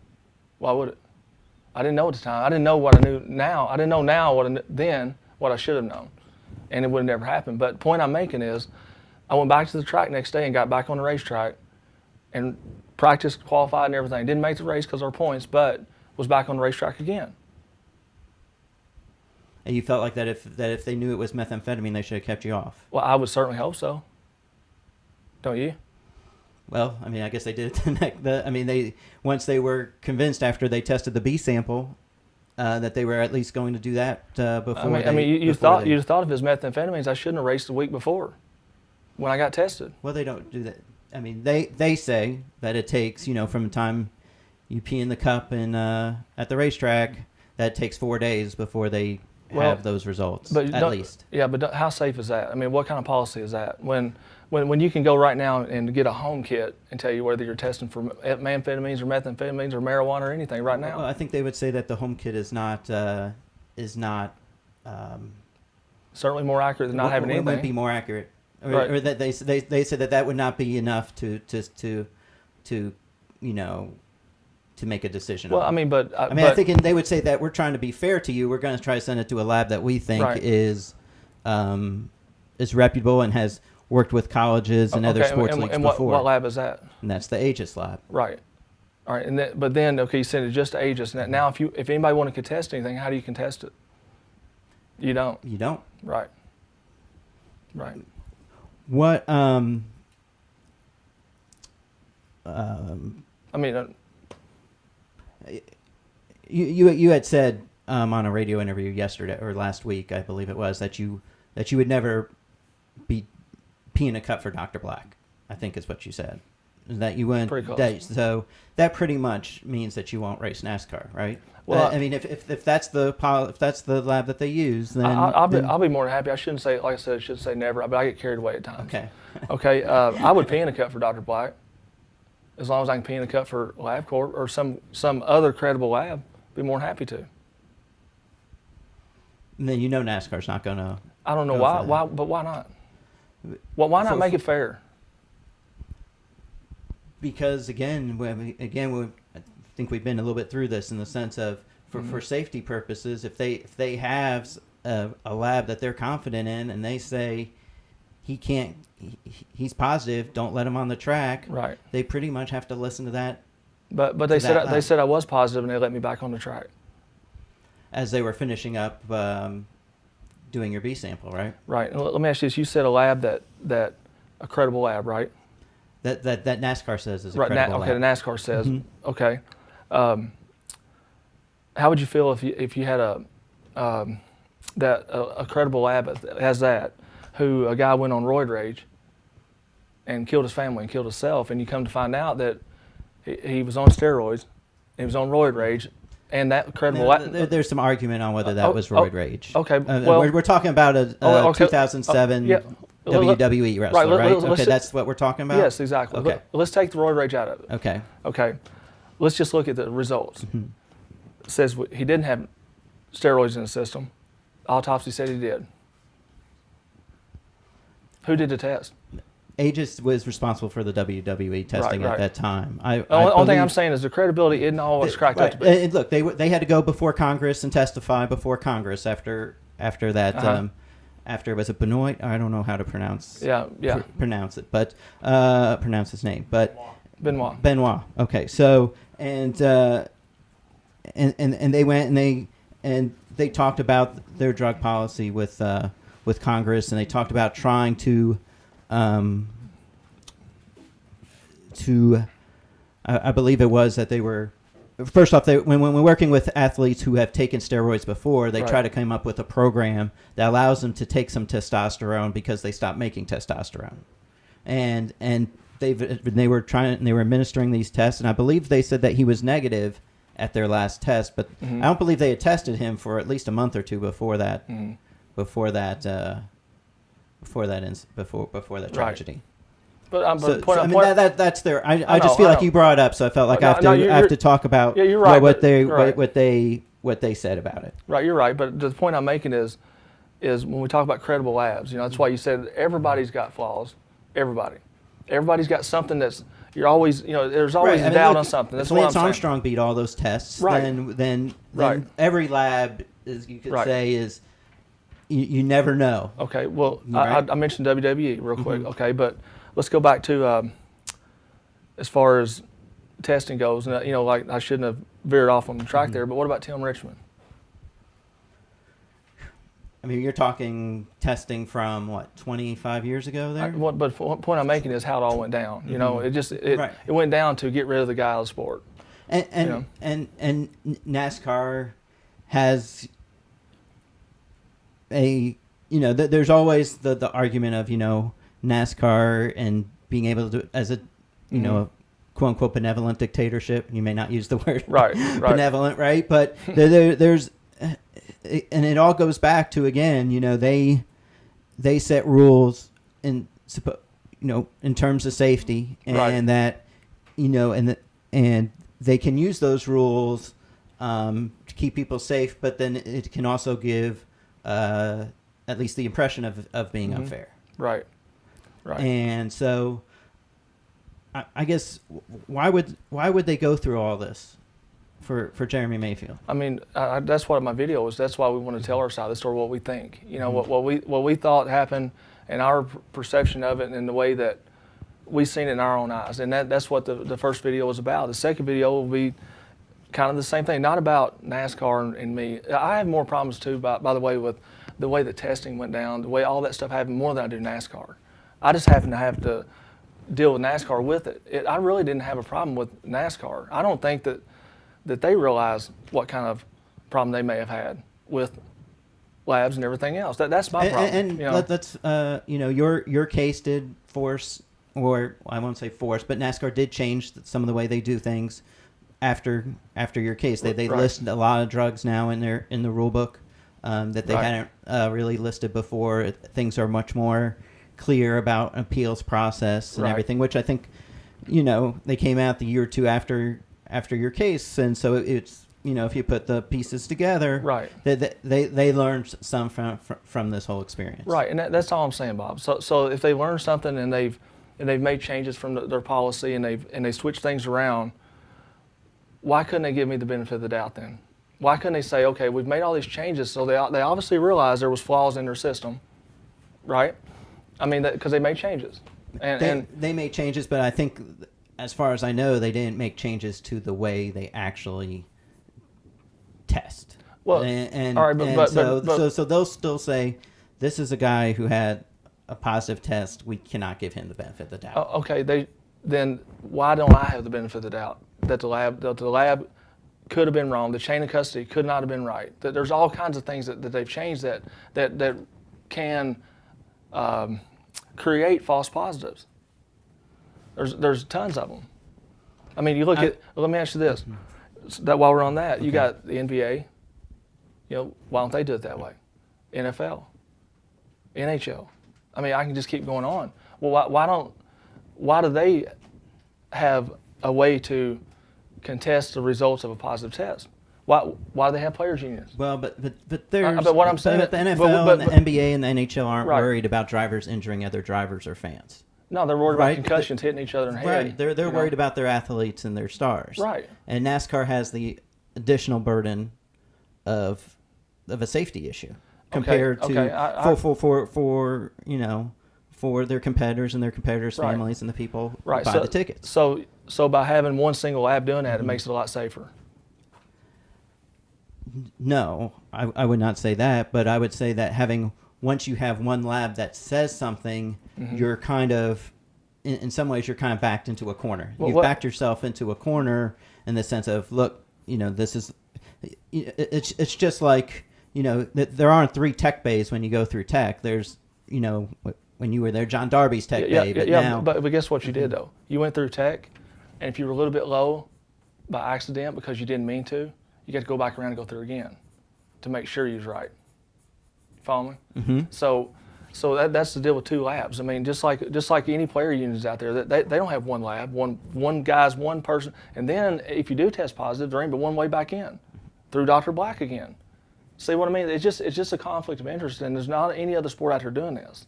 Why would it? I didn't know at the time. I didn't know what I knew now. I didn't know now what I should have known, and it would have never happened. But the point I'm making is, I went back to the track next day and got back on the racetrack, and practiced, qualified, and everything. Didn't make the race because of our points, but was back on the racetrack again. And you felt like that if they knew it was methamphetamine, they should have kept you off. Well, I would certainly hope so. Don't you? Well, I mean, I guess they did it they once they were convinced after they tested the B sample that they were at least going to do that before. You thought if it was methamphetamines, I shouldn't have raced the week before when I got tested. Well, they don't do that. I mean, they say that it takes, from the time you pee in the cup and at the racetrack, that takes 4 days before they have those results, at least. Yeah, but how safe is that? I mean, what kind of policy is that? When you can go right now and get a home kit and tell you whether you're testing for amphetamines or methamphetamines or marijuana or anything right now. Well, I think they would say that the home kit is not certainly more accurate than not having anything. It would be more accurate, right. Or that they said that would not be enough to make a decision. Well, on. I think they would say that we're trying to be fair to you. We're going to try to send it to a lab that we think is reputable and has worked with colleges and other sports leagues before. What lab is that? And that's the Aegis lab. Right. All right. But then, you send it just to Aegis. Now, if anybody want to contest anything, how do you contest it? You don't. You don't. Right. Right. What? You had said on a radio interview yesterday or last week, I believe it was, that you would never be peeing a cup for Dr. Black. I think is what you said. That you wouldn't. Pretty close. So that pretty much means that you won't race NASCAR, right? Well, if that's the lab that they use, then I'll be more than happy. I shouldn't say, like I said, I should say never, but I get carried away at times. Okay. Okay. I would pee in a cup for Dr. Black, as long as I can pee in a cup for LabCorp or some other credible lab. Be more than happy to. And then NASCAR's not going to. I don't know why. But why not? Well, why not make it fair? Because again, I think we've been a little bit through this in the sense of for safety purposes, if they have a lab that they're confident in and they say he's positive, don't let him on the track. Right. They pretty much have to listen to that. But they said I was positive and they let me back on the track. As they were finishing up doing your B sample, right? Right. And let me ask you this: you said a lab that a credible lab, right? That NASCAR says is a right. credible lab. Okay. The NASCAR says. Mm-hmm. Okay. How would you feel if you had a credible lab as that, who a guy went on roid rage and killed his family and killed himself, and you come to find out that he was on steroids, he was on roid rage, and that credible lab. There's some argument on whether that was roid rage. Okay. We're talking about a 2007 WWE wrestler, right? Okay, that's what we're talking about? Yes, exactly. Okay. Let's take the roid rage out of it. Okay. Let's just look at the results. Mm-hmm. It says he didn't have steroids in the system. Autopsy said he did. Who did the test? Aegis was responsible for the WWE testing at that time. The only thing I'm saying is the credibility isn't always cracked up to be. And look, they had to go before Congress and testify before Congress after that. After, was it Benoit? I don't know how to pronounce. Pronounce it, but pronounce his name. But Benoit. Okay, so and they went and they talked about their drug policy with Congress, and they talked about trying to I believe it was that they were. First off, when we're working with athletes who have taken steroids before, they try to come up with a program that allows them to take some testosterone because they stopped making testosterone, and they were administering these tests, and I believe they said that he was negative at their last test, but I don't believe they had tested him for at least a month or two before that tragedy. But that's their. I just feel like you brought it up, so I felt like I have to talk about what they said about it. Right, you're right. But the point I'm making is when we talk about credible labs, that's why you said everybody's got flaws. Everybody's got something that's you're always there's always a doubt on something. That's if what Lance I'm saying. Armstrong beat all those tests, then every lab, as you could say, is you never know. Okay, well I mentioned WWE real quick. Okay, but let's go back to as far as testing goes. Like I shouldn't have veered off on the track there, but what about Tim Richmond? I mean, you're talking testing from what, 25 years ago there? But the point I'm making is how it all went down. You know, it went down to get rid of the guy out of the sport. And NASCAR has a, there's always the argument of, NASCAR and being able to do it as a, a quote unquote benevolent dictatorship. You may not use the word benevolent, right? But there's, and it all goes back to, again, they set rules in terms of safety, and that, and they can use those rules to keep people safe, but then it can also give at least the impression of being unfair. Right. And so I guess why would they go through all this for Jeremy Mayfield? I mean, that's what my video was. That's why we want to tell our side of the story, what we think. What we thought happened, and our perception of it, and the way that we've seen it in our own eyes. And that's what the first video was about. The second video will be kind of the same thing, not about NASCAR and me. I have more problems too, by the way, with the way the testing went down, the way all that stuff happened, more than I do NASCAR. I just happen to have to deal with NASCAR with it. I really didn't have a problem with NASCAR. I don't think that they realize what kind of problem they may have had with labs and everything else. That's my problem. And let's your case did force, or I won't say force, but NASCAR did change some of the way they do things after your case. They list a lot of drugs now in the rule book that they hadn't really listed before. Things are much more clear about appeals process and everything, which I think, they came out the year or two after your case, and so it's, if you put the pieces together, they learned some from this whole experience. Right, and that's all I'm saying, Bob. So if they learned something and they've made changes from their policy and they switched things around, why couldn't they give me the benefit of the doubt then? Why couldn't they say, okay, we've made all these changes, so they obviously realized there was flaws in their system, right? I mean, because they made changes. And they made changes, but I think, as far as I know, they didn't make changes to the way they actually test. Well, all right, so they'll still say, this is a guy who had a positive test. We cannot give him the benefit of the doubt. Okay, then why don't I have the benefit of the doubt that the lab could have been wrong, the chain of custody could not have been right? That there's all kinds of things that they've changed that can create false positives. There's tons of them. I mean, you look at. Let me ask you this: that while we're on that, you got the NBA. Why don't they do it that way? NFL, NHL. I mean, I can just keep going on. Well, why do they have a way to contest the results of a positive test? Why do they have players' unions? Well, but there's. But what I'm saying, the NFL and the NBA and the NHL aren't worried about drivers injuring other drivers or fans. No, they're worried about concussions hitting each other in the head. Right, they're worried about their athletes and their stars. Right. And NASCAR has the additional burden of a safety issue compared to for their competitors and their competitors' families and the people who buy the tickets. So by having one single lab doing that, it makes it a lot safer. No, I would not say that, but I would say that once you have one lab that says something, you're kind of, in some ways, you're kind of backed into a corner. You've backed yourself into a corner in the sense of, look, this is, it's just like, there aren't 3 tech bays when you go through tech. There's, when you were there, John Darby's tech bay, but now. But guess what you did, though? You went through tech, and if you were a little bit low by accident because you didn't mean to, you got to go back around and go through again to make sure you was right. Follow me? Mm-hmm. So that's the deal with 2 labs. I mean, just like any player unions out there, they don't have one lab, one guy's one person, and then if you do test positive, there ain't but one way back in, through Dr. Black again. See what I mean? It's just a conflict of interest, and there's not any other sport out there doing this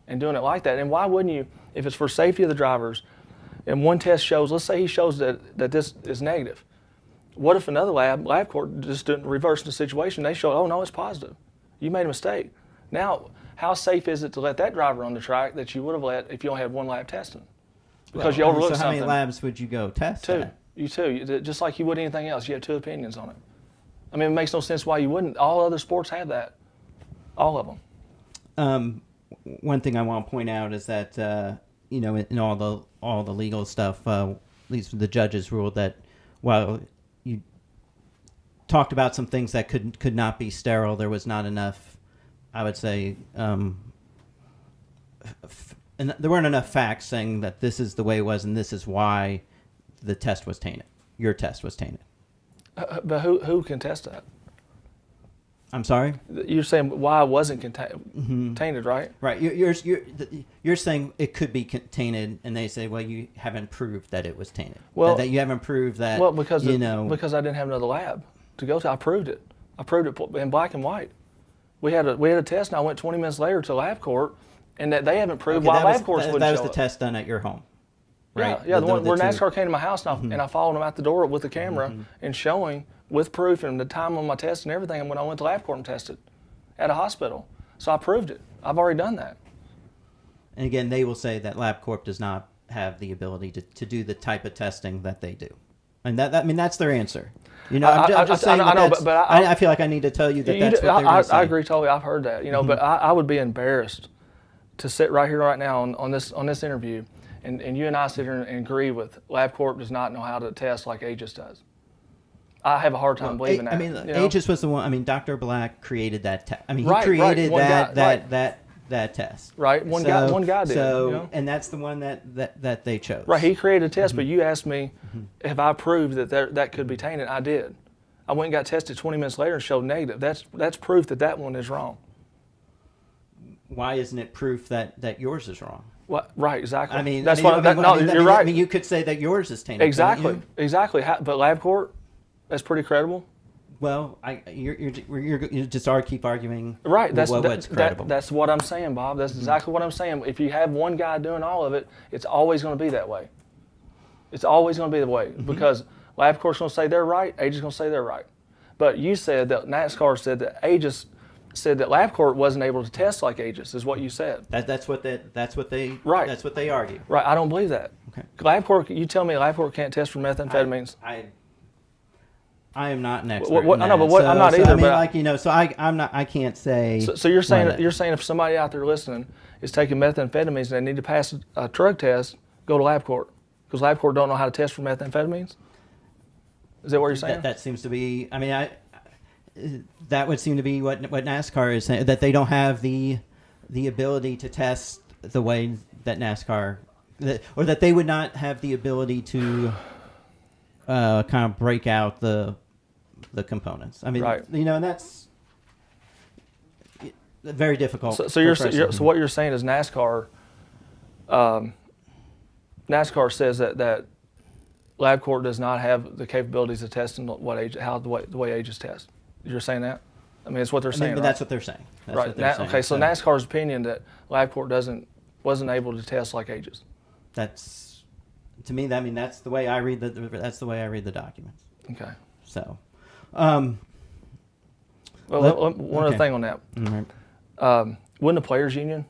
and doing it like that. And why wouldn't you, if it's for safety of the drivers, and one test shows, let's say he shows that this is negative. What if another lab court just didn't reverse the situation? They show, oh no, it's positive. You made a mistake. Now, how safe is it to let that driver on the track that you would have let if you only had one lab testing? Because you overlooked something. So how many labs would you go test? 2. You 2. Just like you would anything else. You have 2 opinions on it. I mean, it makes no sense why you wouldn't. All other sports have that. All of them. One thing I want to point out is that in all the legal stuff, at least the judges ruled that while you talked about some things that could not be sterile, there was not enough, I would say, and there weren't enough facts saying that this is the way it was and this is why the test was tainted. Your test was tainted. But who can test that? I'm sorry? You're saying why it wasn't tainted, right? Right. You're saying it could be tainted, and they say, well, you haven't proved that it was tainted. Well, that you haven't proved that. Well, because I didn't have another lab to go to. I proved it. I proved it in black and white. We had a test, and I went 20 minutes later to lab court, and that they haven't proved why lab courts wouldn't show it. That was the test done at your home, right? Yeah, the one where NASCAR came to my house, and I followed them out the door with the camera and showing with proof and the time on my test and everything, and when I went to lab court and tested at a hospital. So I proved it. I've already done that. And again, they will say that LabCorp does not have the ability to do the type of testing that they do. And that's their answer. I'm just saying I feel like I need to tell you that that's what they're going to say. I agree totally. I've heard that. But I would be embarrassed to sit right here right now on this interview and you and I sit here and agree with LabCorp does not know how to test like Aegis does. I have a hard time believing that. Aegis was the one. Dr. Black created that test. He created that test. Right. One guy did. So, and that's the one that they chose. Right. He created a test, but you asked me if I proved that could be tainted. I did. I went and got tested 20 minutes later and showed negative. That's proof that one is wrong. Why isn't it proof that yours is wrong? What? Right. Exactly. You're right. You could say that yours is tainted. Exactly. Exactly. But LabCorp. That's pretty credible. Well, you just keep arguing. Right. What's credible. That's what I'm saying, Bob. That's exactly what I'm saying. If you have one guy doing all of it, it's always going to be that way. It's always going to be the way because LabCorp's going to say they're right. Aegis is going to say they're right. But you said that NASCAR said that Aegis said that LabCorp wasn't able to test like Aegis. Is what you said. That's what they right. That's what they argue. Right. I don't believe that. Okay. LabCorp. You tell me LabCorp can't test for methamphetamines. I am not an expert. I'm not either. I can't say. So you're saying if somebody out there listening is taking methamphetamines and they need to pass a drug test, go to LabCorp because LabCorp don't know how to test for methamphetamines. Is that what you're saying? That seems to be. That would seem to be what NASCAR is saying, that they don't have the ability to test the way that NASCAR, or that they would not have the ability to kind of break out the components. right. And that's very difficult. So what you're saying is NASCAR says that LabCorp does not have the capabilities of testing the way Aegis tests. You're saying that? It's what they're saying. But that's what they're saying. That's right. What they're saying. Okay. So NASCAR's opinion that LabCorp wasn't able to test like Aegis. That's to me. That's the way I read the documents. Okay. So, one other thing on that. Mm-hmm. Wouldn't the players' union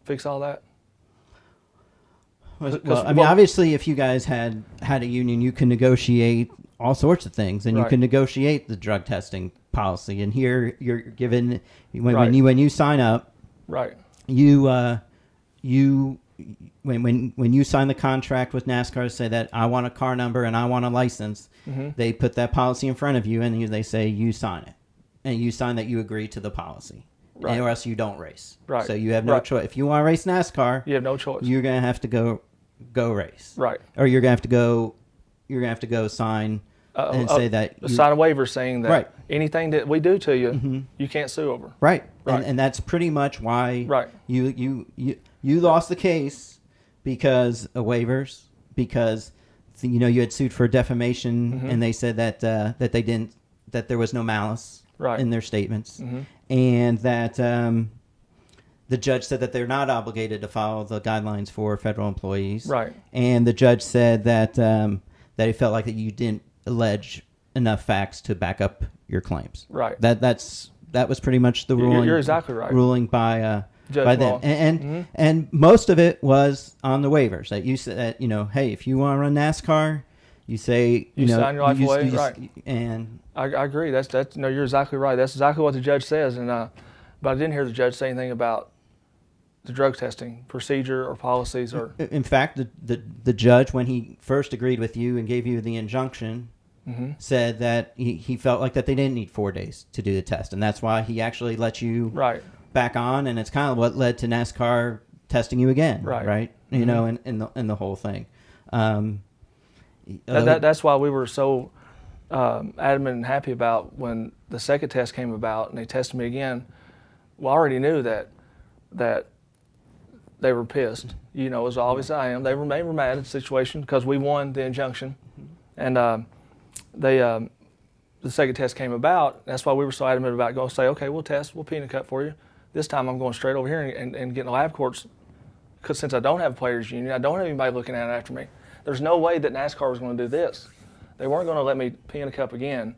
fix all that? Obviously, if you guys had a union, you can negotiate all sorts of things, and you can negotiate the drug testing policy. And here, you're given when you sign up, right? When you sign the contract with NASCAR, say that I want a car number and I want a license. They put that policy in front of you, and they say you sign it, and you sign that you agree to the policy. Right. Or else you don't race. Right. So you have no choice. If you want to race NASCAR, you have no choice. You're gonna have to go race. Right. Or you're gonna have to go sign and say that sign a waiver saying that right. anything that we do to you, you can't sue over. Right. And that's pretty much why you lost the case because of waivers, because you had sued for defamation and they said that that there was no malice in their statements. And that the judge said that they're not obligated to follow the guidelines for federal employees. Right. And the judge said that that he felt like that you didn't allege enough facts to back up your claims. Right. That was pretty much the ruling. You're exactly right. Ruling by Judge them. And most of it was on the waivers that you said that, hey, if you want to run NASCAR, you say you sign your life away, right? And I agree. That's you're exactly right. That's exactly what the judge says, and but I didn't hear the judge say anything about the drug testing procedure or policies or. In fact, the judge, when he first agreed with you and gave you the injunction, said that he felt like that they didn't need 4 days to do the test, and that's why he actually let you back on, and it's kind of what led to NASCAR testing you again, right? You know, in the whole thing. That's why we were so adamant and happy about when the second test came about and they tested me again. Well, I already knew that they were pissed, you know, as always I am. They were mad at the situation because we won the injunction, and the second test came about. That's why we were so adamant about going say, okay, we'll test, we'll pee in a cup for you. This time I'm going straight over here and getting lab courts, because since I don't have a players union, I don't have anybody looking at it after me. There's no way that NASCAR was going to do this. They weren't going to let me pee in a cup again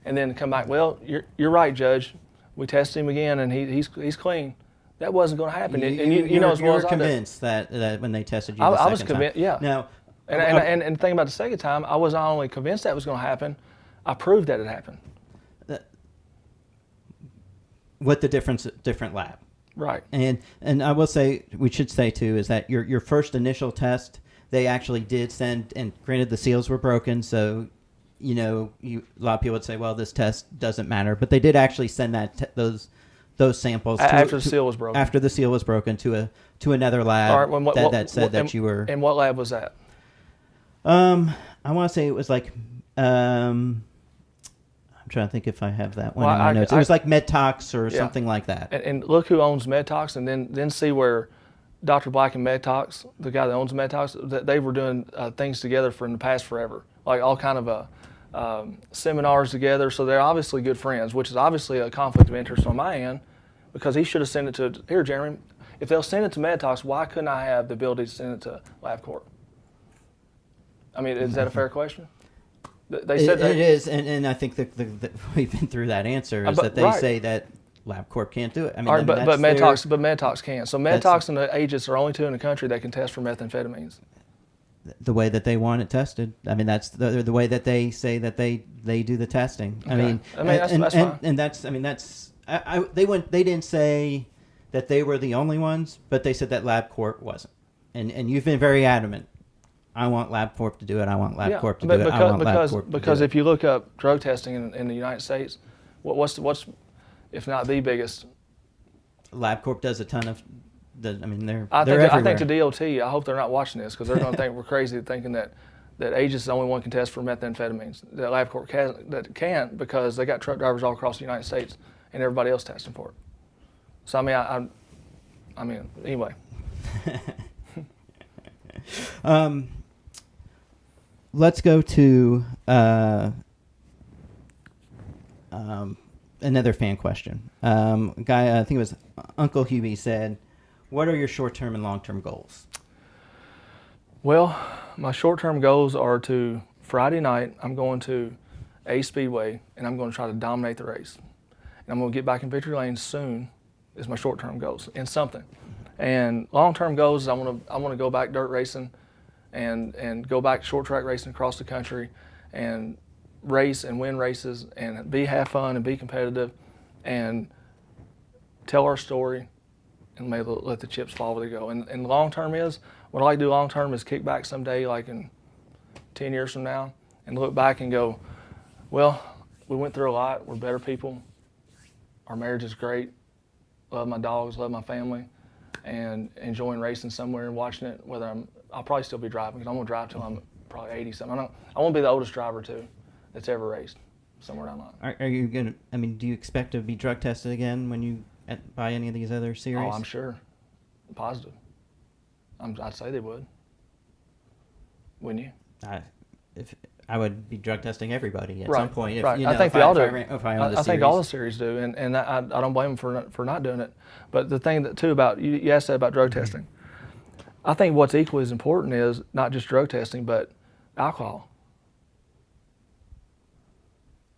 and then come back, well, you're right, Judge. We tested him again and he's clean. That wasn't going to happen. You know as well as I do. You were convinced that when they tested you the second time. I was convinced, yeah. Now, and the thing about the second time, I was not only convinced that was going to happen, I proved that it happened. With the different lab. Right. And I will say, we should say too, is that your first initial test, they actually did send, and granted the seals were broken, so you know, a lot of people would say, well, this test doesn't matter, but they did actually send those samples after the seal was broken. After the seal was broken to another lab that said that you were. And what lab was that? I want to say it was like. I'm trying to think if I have that one in my notes. It was like MedTox or something like that. And look who owns MedTox, and then see where Dr. Black and MedTox, the guy that owns MedTox, that they were doing things together in the past forever, like all kind of seminars together. So they're obviously good friends, which is obviously a conflict of interest on my end, because he should have sent it to here, Jeremy. If they'll send it to MedTox, why couldn't I have the ability to send it to LabCorp? I mean, is that a fair question? They said it is, and I think that we've been through that answer, is that they say that LabCorp can't do it. I mean, but MedTox can. So MedTox and the Aegis are only two in the country that can test for methamphetamines. The way that they want it tested. I mean, that's the way that they say that they do the testing. Okay. I mean, that's fine. And that's, I mean, that's they didn't say that they were the only ones, but they said that LabCorp wasn't. And you've been very adamant. I want LabCorp to do it. I want LabCorp to do it. I want LabCorp to do it. Because if you look up drug testing in the United States, what's if not the biggest? LabCorp does a ton of. They're everywhere. I think the DOT. I hope they're not watching this, because they're going to think we're crazy thinking that Aegis is the only one can test for methamphetamines. That LabCorp can't, because they got truck drivers all across the United States and everybody else testing for it. So I mean anyway. Let's go to another fan question. A guy, I think it was Uncle Hubie, said, what are your short-term and long-term goals? Well, my short-term goals are to, Friday night, I'm going to A Speedway, and I'm going to try to dominate the race. And I'm going to get back in victory lane soon, is my short-term goals, in something. And long-term goals is I want to go back dirt racing and go back short track racing across the country and race and win races and have fun and be competitive and tell our story and maybe let the chips fall where they go. And long term is, what I like to do long term is kick back someday, like in 10 years from now, and look back and go, well, we went through a lot, we're better people, our marriage is great, love my dogs, love my family, and enjoying racing somewhere and watching it, I'll probably still be driving, because I'm going to drive till I'm probably 80 something. I want to be the oldest driver too that's ever raced somewhere down the line. Are you going to, do you expect to be drug tested again when you buy any of these other series? Oh, I'm sure. Positive. I'd say they would. Wouldn't you? I would be drug testing everybody at some point. I think they all do. I think all the series do, and I don't blame them for not doing it. But the thing that too about you asked that about drug testing. I think what's equally as important is not just drug testing, but alcohol.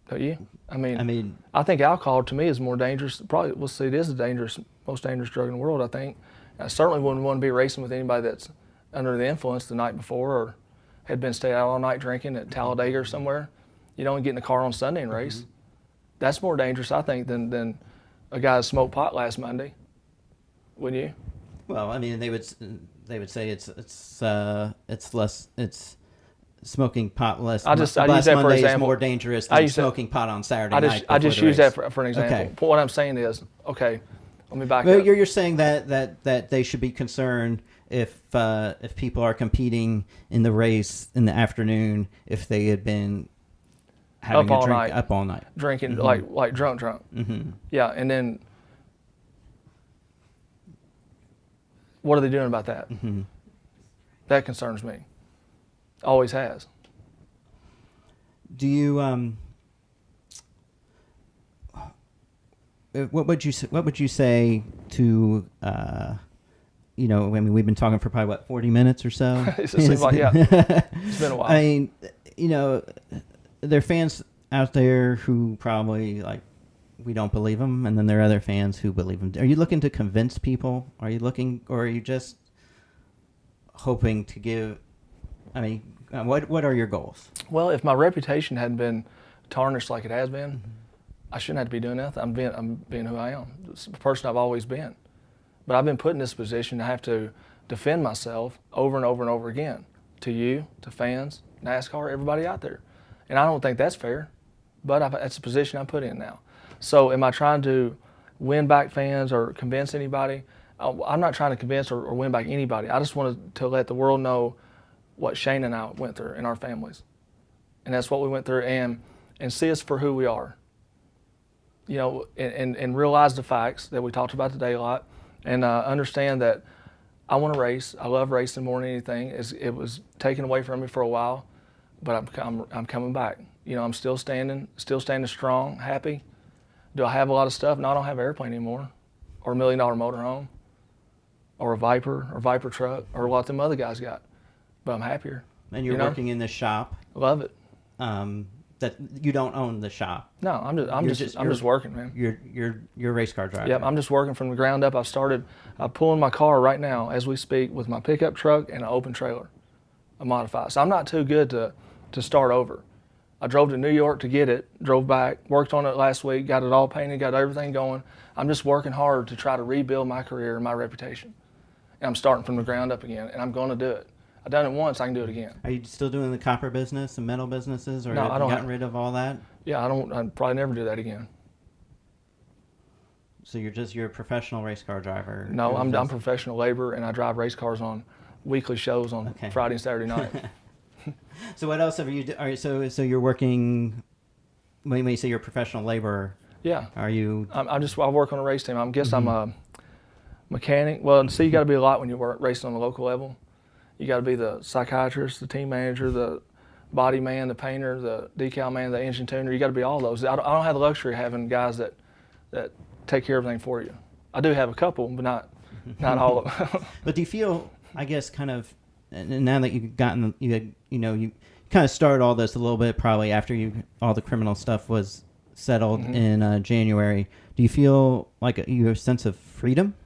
Don't you? I think alcohol to me is more dangerous. Probably, it is the most dangerous drug in the world, I think. I certainly wouldn't want to be racing with anybody that's under the influence the night before or had been staying out all night drinking at Talladega or somewhere. You don't get in the car on Sunday and race. Mm-hmm. That's more dangerous, I think, than a guy smoked pot last Monday, wouldn't you? Well, I mean, they would say it's smoking pot less. I use last that for Monday example. is more dangerous than smoking pot on Saturday night. I just use race. that for an example. Okay. What I'm saying is, okay, let me back Well, up. you're saying that they should be concerned if people are competing in the race in the afternoon if they had been having Up a all drink night. up all night. Drinking Mm-hmm. like drunk. Mm-hmm. Yeah, and then what are they doing about that? Mm-hmm. That concerns me. Always has. Do you what would you say to I mean, we've been talking for probably 40 minutes or so. It seems like, yeah. It's been a while. I mean, there are fans out there who probably we don't believe them, and then there are other fans who believe them. Are you looking to convince people? Or are you just hoping to give? I mean, what are your goals? Well, if my reputation hadn't been tarnished like it has been, Mm-hmm. I shouldn't have to be doing nothing. I'm being who I am. It's the person I've always been. But I've been put in this position to have to defend myself over and over and over again to you, to fans, NASCAR, everybody out there. And I don't think that's fair, but that's the position I'm put in now. So am I trying to win back fans or convince anybody? I'm not trying to convince or win back anybody. I just wanted to let the world know what Shane and I went through in our families. And that's what we went through, and see us for who we are. And realize the facts that we talked about today a lot, and understand that I want to race. I love racing more than anything. It was taken away from me for a while, but I'm coming back. I'm still standing strong, happy. Do I have a lot of stuff? No, I don't have an airplane anymore, or $1 million motorhome, or a Viper truck, or what them other guys got. But I'm happier. And you're working in this shop. Love it. That you don't own the shop. No, I'm just working, man. You're a race car driver. Yep, I'm just working from the ground up. I'm pulling my car right now as we speak with my pickup truck and an open trailer, a modified. So I'm not too good to start over. I drove to New York to get it, drove back, worked on it last week, got it all painted, got everything going. I'm just working hard to try to rebuild my career and my reputation. And I'm starting from the ground up again, and I'm going to do it. I've done it once, I can do it again. Are you still doing the copper business and metal businesses, or No, have I you don't gotten rid of all that? Yeah, I'd probably never do that again. So you're a professional race car driver? No, I'm professional labor, and I drive race cars on weekly shows on Friday and Saturday night. So what else have you done? So you're working, when you say you're a professional laborer, Yeah. are you? I work on a race team. I guess I'm a mechanic. Well, see, you got to be a lot when you work racing on the local level. You got to be the psychiatrist, the team manager, the body man, the painter, the decal man, the engine tuner. You got to be all those. I don't have the luxury of having guys that take care of everything for you. I do have a couple, but not all of them. But do you feel, I guess, kind of, and now that you've gotten, you kind of started all this a little bit probably after all the criminal stuff was settled in January. Do you feel like you have a sense of freedom?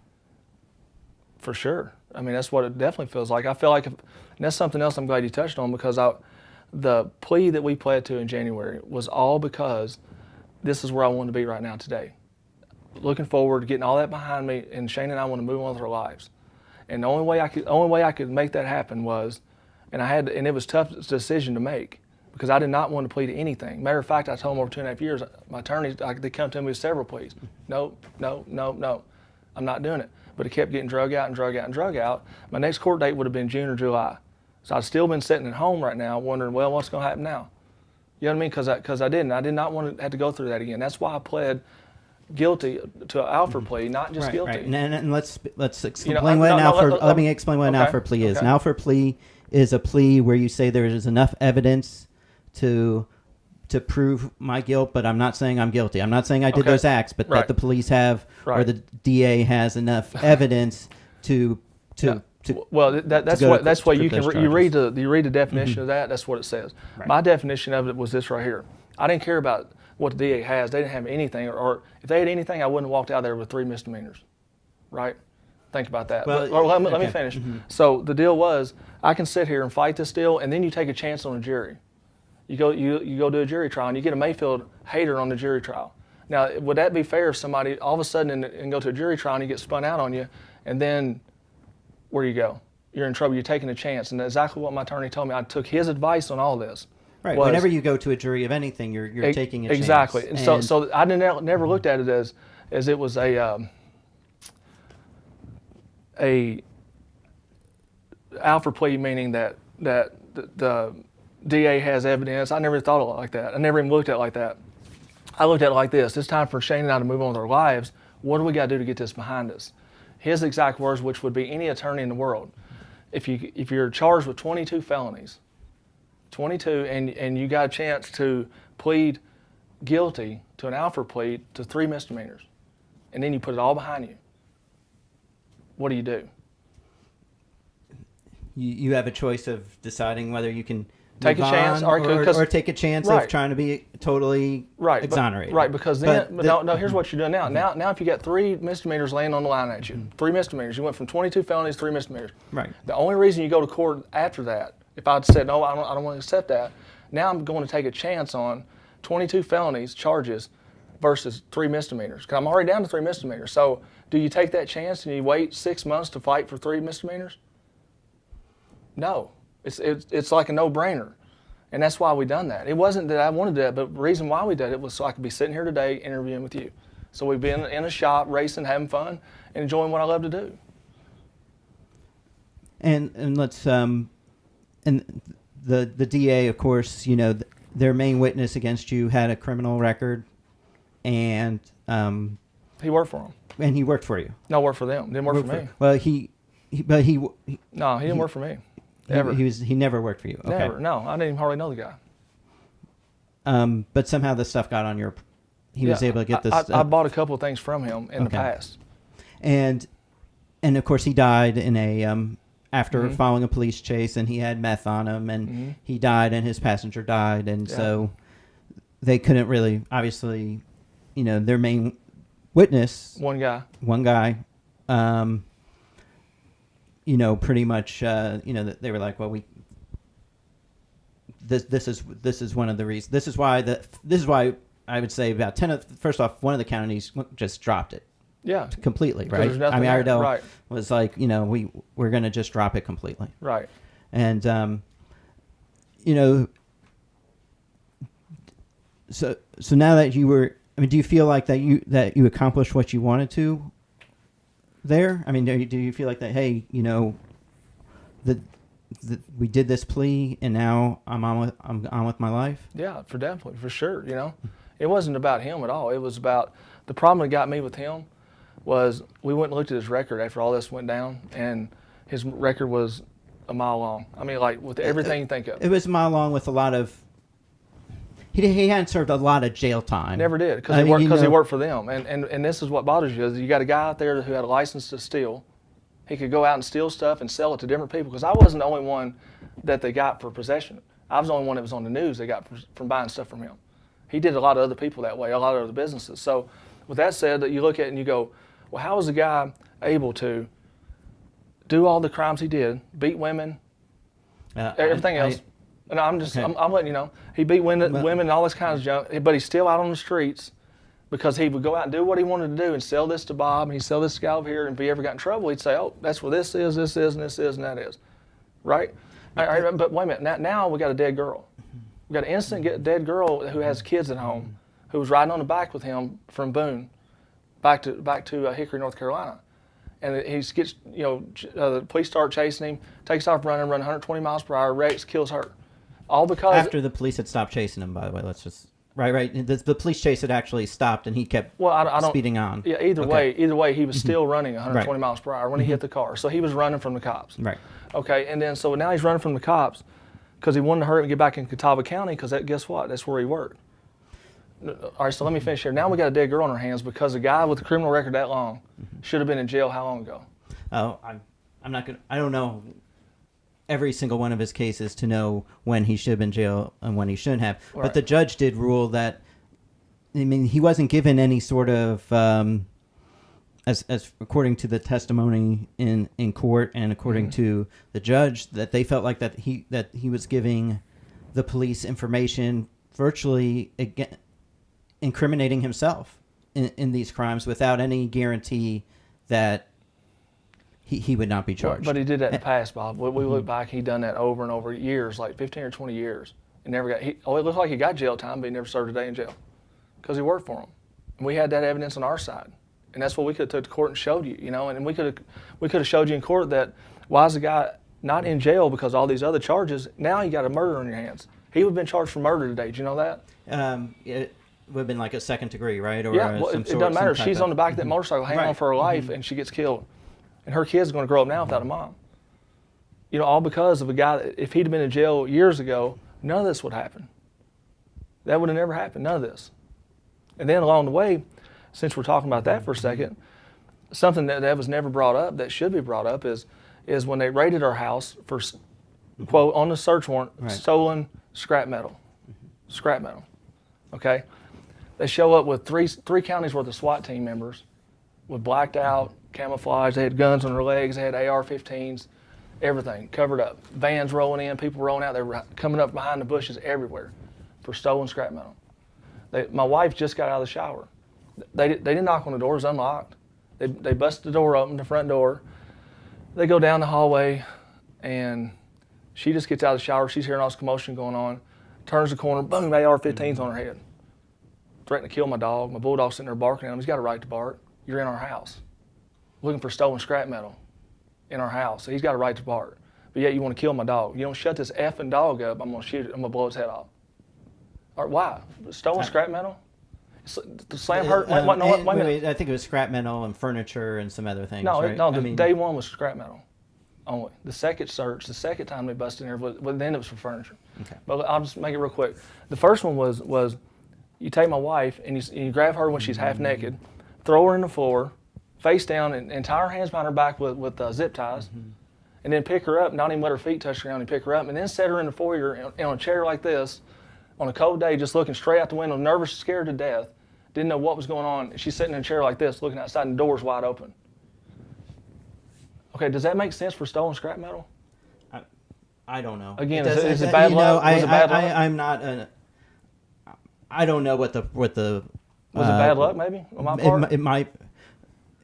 For sure. I mean, that's what it definitely feels like. I feel like, and that's something else I'm glad you touched on, because the plea that we pled to in January was all because this is where I want to be right now today. Looking forward to getting all that behind me, and Shane and I want to move on with our lives. And the only way I could make that happen was, and it was a tough decision to make, because I did not want to plead to anything. Matter of fact, I told them over 2.5 years, my attorneys, they come to me with several pleas. No, I'm not doing it. But it kept getting drug out. My next court date would have been June or July. So I'd still been sitting at home right now wondering, well, what's going to happen now? You know what I mean? Because I did not want to have to go through that again. That's why I pled guilty to an Alford plea, not just guilty. Right. And let's explain let me explain what an Alford plea is. An Alford plea is a plea where you say there is enough evidence to prove my guilt, but I'm not saying I'm guilty. I'm not saying I did those acts, but that the police have or the DA has enough evidence to well, that's what you can you read the definition of that. That's what it says. Right. My definition of it was this right here. I didn't care about what the DA has. They didn't have anything, or if they had anything, I wouldn't have walked out there with 3 misdemeanors. Right? Think about that. Well, let me finish. So the deal was, I can sit here and fight this deal, and then you take a chance on a jury. You go do a jury trial, and you get a Mayfield hater on the jury trial. Now, would that be fair if somebody all of a sudden and go to a jury trial and you get spun out on you, and then where do you go? You're in trouble. You're taking a chance. And that's exactly what my attorney told me. I took his advice on all this. Right. Whenever you go to a jury of anything, you're taking a chance. Exactly. And so I never looked at it as it was a Alfred plea, meaning that the DA has evidence. I never thought of it like that. I never even looked at it like that. I looked at it like this. It's time for Shane and I to move on with our lives. What do we got to do to get this behind us? His exact words, which would be any attorney in the world. If you're charged with 22 felonies, 22, and you got a chance to plead guilty to an Alfred plea to 3 misdemeanors, and then you put it all behind you, what do you do? You have a choice of deciding whether you can take a chance or take a chance of trying to be totally exonerated. Because then, no, here's what you're doing now. Now, if you got 3 misdemeanors laying on the line at you, 3 misdemeanors, you went from 22 felonies to 3 misdemeanors. Right. The only reason you go to court after that, if I'd said, no, I don't want to accept that, now I'm going to take a chance on 22 felonies charges versus 3 misdemeanors. Because I'm already down to 3 misdemeanors. So do you take that chance and you wait 6 months to fight for 3 misdemeanors? No. It's like a no-brainer. And that's why we done that. It wasn't that I wanted that, but the reason why we did it was so I could be sitting here today interviewing with you. So we've been in a shop, racing, having fun, and enjoying what I love to do. And let's and the DA, of course, their main witness against you had a criminal record, and he worked for them. And he worked for you. No, worked for them. Didn't work for me. Well, he didn't work for me. Ever. He never worked for you. Okay. Never. No, I didn't even hardly know the guy. But somehow this stuff got on your. He was able to get this. I bought a couple of things from him in the past. And of course he died in a after following a police chase, and he had meth on him, and he died, and his passenger died, and so they couldn't really, obviously, their main witness. One guy. Pretty much, they were like, well, this is one of the reasons. This is why I would say about 10 of, first off, one of the counties just dropped it. Yeah. Completely, right? I mean, Iredell was like, we're going to just drop it completely. Right. And, so now that you were, do you feel like that you accomplished what you wanted to there? I mean, do you feel like that, hey, we did this plea and now I'm on with my life? Yeah, for sure, It wasn't about him at all. It was about, the problem that got me with him was we went and looked at his record after all this went down, and his record was a mile long. I mean, like, with everything you think of. It was a mile long with a lot of, he hadn't served a lot of jail time. Never did, because he worked for them. And this is what bothers you, is you got a guy out there who had a license to steal. He could go out and steal stuff and sell it to different people, because I wasn't the only one that they got for possession. I was the only one that was on the news they got from buying stuff from him. He did a lot of other people that way, a lot of other businesses. So with that said, that you look at it and you go, well, how was the guy able to do all the crimes he did, beat women, everything else? And I'm letting you know, he beat women and all this kind of junk, but he's still out on the streets because he would go out and do what he wanted to do and sell this to Bob, and he'd sell this guy over here, and if he ever got in trouble, he'd say, oh, that's where this is, and that is, right? But wait a minute, now we got a dead girl. We got an innocent dead girl who has kids at home, who was riding on the bike with him from Boone back to Hickory, North Carolina. And he gets, the police start chasing him, takes off running 120 miles per hour, wrecks, kills her. All because... After the police had stopped chasing him, by the way, let's just... Right. The police chase had actually stopped, and he kept speeding on. Yeah, either way, he was still running 120 miles per hour when he hit the car. So he was running from the cops. Right. Okay, and then so now he's running from the cops because he wanted to hurry and get back in Catawba County, because guess what? That's where he worked. All right, so let me finish here. Now we got a dead girl on our hands because a guy with a criminal record that long should have been in jail how long ago? Oh, I don't know every single one of his cases to know when he should have been in jail and when he shouldn't have. Right. But the judge did rule that, he wasn't given any sort of, as according to the testimony in court and according to the judge, that they felt like that he was giving the police information virtually incriminating himself in these crimes without any guarantee that he would not be charged. But he did that in the past, Bob. We look back, he done that over and over years, like 15 or 20 years, and never got. It looked like he got jail time, but he never served a day in jail because he worked for him. And we had that evidence on our side, and that's what we could have took to court and showed you, and we could have showed you in court that why is the guy not in jail because all these other charges? Now you got a murder on your hands. He would have been charged for murder today. Did you know that? It would have been like a second degree, right? Or yeah, well, it doesn't matter. She's on the back of that motorcycle, hanging on for her life, and she gets killed. And her kid's going to grow up now without a mom. All because of a guy that, if he'd have been in jail years ago, none of this would happen. That would have never happened, none of this. And then along the way, since we're talking about that for a second, something that was never brought up that should be brought up is when they raided our house for, quote, on the search warrant, stolen scrap metal. Scrap metal, okay? They show up with three counties worth of SWAT team members with blacked out, camouflage. They had guns on their legs. They had AR-15s, everything covered up. Vans rolling in, people rolling out. They were coming up behind the bushes everywhere for stolen scrap metal. My wife just got out of the shower. They didn't knock on the door. It was unlocked. They busted the door open, the front door. They go down the hallway, and she just gets out of the shower. She's hearing all this commotion going on. Turns the corner, boom, AR-15s on her head. Threatening to kill my dog. My bulldog's sitting there barking at him. He's got a right to bark. You're in our house. Looking for stolen scrap metal in our house. So he's got a right to bark. But yet you want to kill my dog. You don't shut this effing dog up, I'm going to shoot it. I'm going to blow his head off. All right, why? Stolen scrap metal? The slam hurt? Wait a minute. I think it was scrap metal and furniture and some other things, No, right? Day one was scrap metal only. The second search, the second time they busted in there, then it was for furniture. Okay. But I'll just make it real quick. The first one was you take my wife and you grab her when she's half naked, throw her in the floor, face down, and tie her hands behind her back with zip ties, and then pick her up, not even let her feet touch the ground, and pick her up, and then set her in the foyer on a chair like this, on a cold day, just looking straight out the window, nervous, scared to death, didn't know what was going on. She's sitting in a chair like this, looking outside, and the door's wide open. Okay, does that make sense for stolen scrap metal? I don't know. Again, is it bad luck? Was it bad luck? I'm not. I don't know what the. Was it bad luck? Maybe on my part. It might.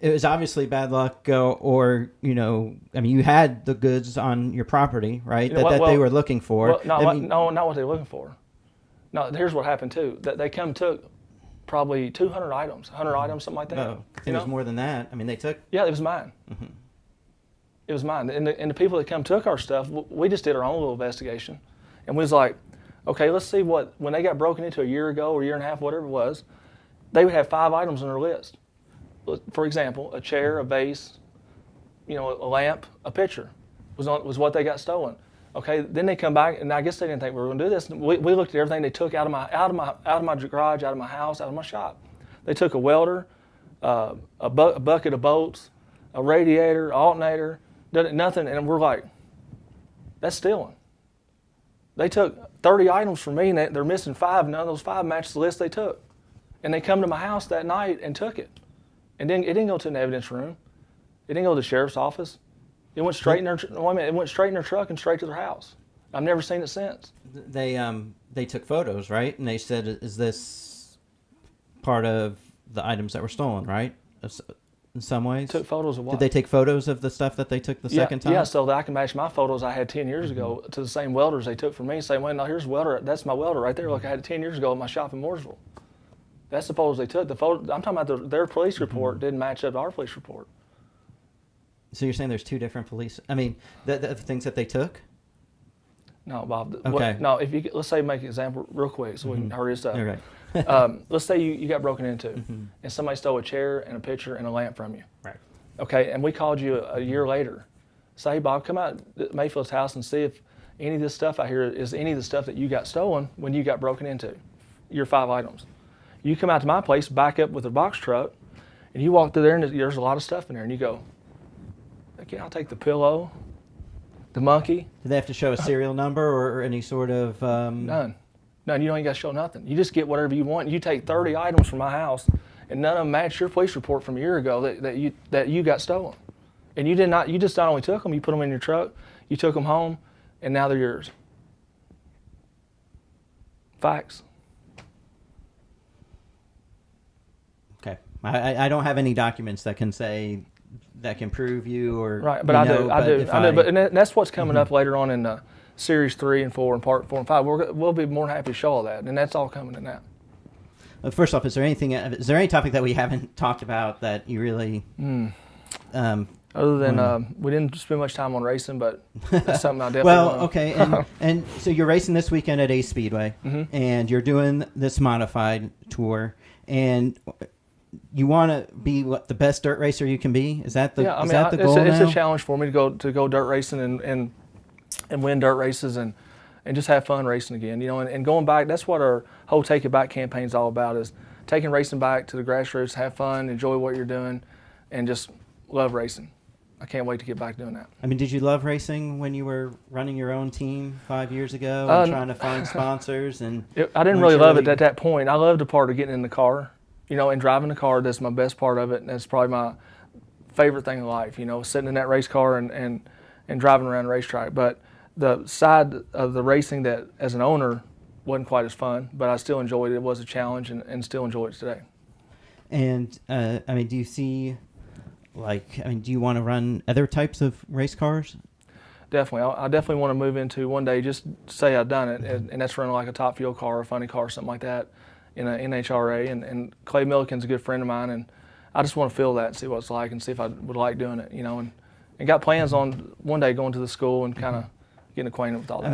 It was obviously bad luck, or you had the goods on your property, right? That they were looking for. Well, no, not what they were looking for. No, here's what happened too. That they took probably 200 items, 100 items, something like that. No, it was more than that. I mean, they took. Yeah, it was mine. Mm-hmm. It was mine. And the people that took our stuff, we just did our own little investigation, and we was like, okay, let's see when they got broken into a year ago or a year and a half, whatever it was, they would have 5 items on their list. For example, a chair, a vase, a lamp, a pitcher was what they got stolen. Okay, then they come back, and I guess they didn't think we were going to do this. We looked at everything they took out of my garage, out of my house, out of my shop. They took a welder, a bucket of bolts, a radiator, alternator, nothing, and we're like, that's stealing. They took 30 items from me, and they're missing 5. None of those 5 matched the list they took, and they come to my house that night and took it. And then it didn't go to an evidence room. It didn't go to the sheriff's office. It went straight in their. It went straight in their truck and straight to their house. I've never seen it since. They took photos, right? And they said, "Is this part of the items that were stolen?" Right? In some ways. Took photos of what? Did they take photos of the stuff that they took the second time? Yeah, so that I can match my photos I had 10 years ago to the same welders they took from me. Saying, "Well, no, here's a welder. That's my welder right there. Look, I had it 10 years ago at my shop in Mooresville." That's the photos they took. The photo I'm talking about their police report didn't match up to our police report. So you're saying there's 2 different police? I mean, the things that they took? No, Bob. Okay. If you let's say make an example real quick so we can hurry this up. Okay. Let's say you got broken into and somebody stole a chair and a pitcher and a lamp from you. Right. Okay, and we called you a year later. Say, hey, Bob, come out to Mayfield's house and see if any of this stuff out here is any of the stuff that you got stolen when you got broken into. Your 5 items. You come out to my place, back up with a box truck, and you walk through there, and there's a lot of stuff in there, and you go, okay, I'll take the pillow, the monkey. Do they have to show a serial number or any sort of... None. You don't even got to show nothing. You just get whatever you want. You take 30 items from my house, and none of them match your police report from a year ago that you got stolen. And you just not only took them, you put them in your truck, you took them home, and now they're yours. Facts. I don't have any documents that can say that can prove you or right. But I do. But and that's what's coming up later on in Series 3 and 4 and Part 4 and 5. We'll be more than happy to show all that, and that's all coming in that. First off, is there any topic that we haven't talked about that you really? Other than we didn't spend much time on racing, but that's something I definitely. Well, okay, and so you're racing this weekend at Ace Speedway, and you're doing this modified tour, and you want to be the best dirt racer you can be. Is that the the goal now? It's a challenge for me to go dirt racing and win dirt races and just have fun racing again. And going back, that's what our whole Take It Back campaign is all about, is taking racing back to the grassroots, have fun, enjoy what you're doing, and just love racing. I can't wait to get back doing that. I mean, did you love racing when you were running your own team 5 years ago and trying to find sponsors? I didn't really love it at that point. I loved the part of getting in the car, and driving the car. That's my best part of it, and that's probably my favorite thing in life, sitting in that race car and driving around the racetrack. But the side of the racing that, as an owner, wasn't quite as fun, but I still enjoyed it. It was a challenge and still enjoy it today. And, do you see... do you want to run other types of race cars? Definitely. I definitely want to move into one day, just say I've done it, and that's running like a top fuel car, a funny car, something like that in an NHRA. And Clay Milliken's a good friend of mine, and I just want to feel that and see what it's like and see if I would like doing it, and got plans on one day going to the school and kind of getting acquainted with all that.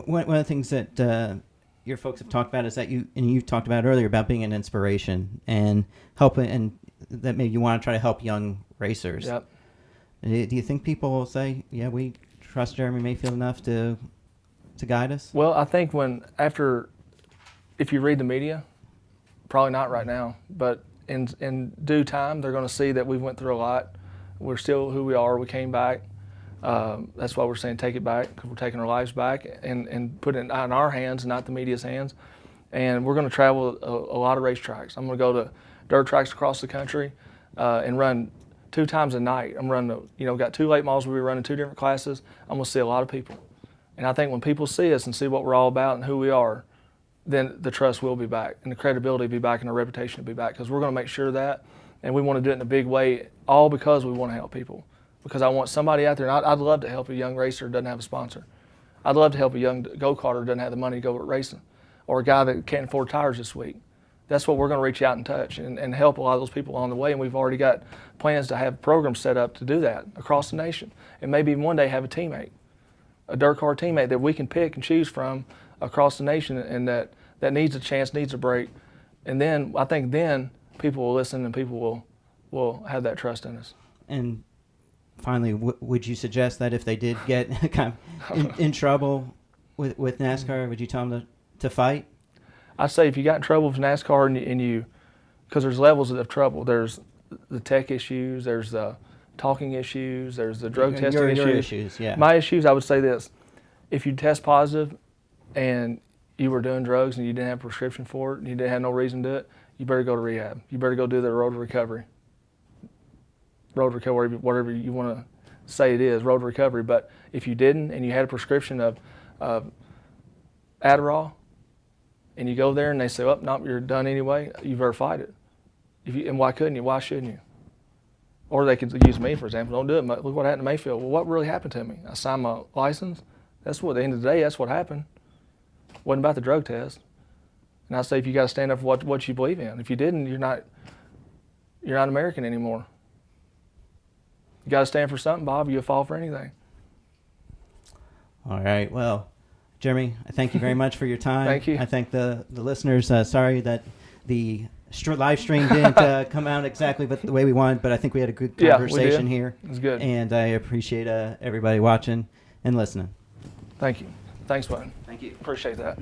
One of the things that your folks have talked about is that you talked about earlier about being an inspiration and helping, and that maybe you want to try to help young racers. Yep. Do you think people will say, yeah, we trust Jeremy Mayfield enough to guide us? Well, I think if you read the media, probably not right now, but in due time, they're going to see that we went through a lot. We're still who we are. We came back. That's why we're saying take it back, because we're taking our lives back and put it in our hands, not the media's hands. And we're going to travel a lot of racetracks. I'm going to go to dirt tracks across the country and run 2 times a night. I'm running, got 2 late models. We'll be running 2 different classes. I'm going to see a lot of people. And I think when people see us and see what we're all about and who we are, then the trust will be back and the credibility will be back and the reputation will be back, because we're going to make sure of that. And we want to do it in a big way, all because we want to help people. Because I want somebody out there, and I'd love to help a young racer who doesn't have a sponsor. I'd love to help a young go-karter who doesn't have the money to go racing, or a guy that can't afford tires this week. That's what we're going to reach out and touch and help a lot of those people along the way. And we've already got plans to have programs set up to do that across the nation. And maybe one day have a teammate, a dirt car teammate that we can pick and choose from across the nation, and that needs a chance, needs a break. And then I think people will listen and people will have that trust in us. And finally, would you suggest that if they did get kind of in trouble with NASCAR, would you tell them to fight? I'd say if you got in trouble with NASCAR and you, because there's levels of trouble. There's the tech issues, there's the talking issues, there's the drug testing issues. Yeah. My issues, I would say this: if you test positive and you were doing drugs and you didn't have a prescription for it and you didn't have no reason to do it, you better go to rehab. You better go do the road to recovery. Road to recovery, whatever you want to say it is, road to recovery. But if you didn't and you had a prescription of Adderall, and you go there and they say, "Oh, no, you're done anyway," you better fight it. And why couldn't you? Why shouldn't you? Or they could use me, for example. Don't do it. Look what happened to Mayfield. Well, what really happened to me? I signed my license. That's what, at the end of the day, that's what happened. It wasn't about the drug test. And I say, if you got to stand up for what you believe in. If you didn't, you're not American anymore. You got to stand for something, Bob. You'll fall for anything. All right. Well, Jeremy, I thank you very much for your time. Thank you. I thank the listeners. Sorry that the live stream didn't come out exactly the way we wanted, but I think we had a good conversation here. It was good. And I appreciate everybody watching and listening. Thank you. Thanks, bud. Thank you. Appreciate that.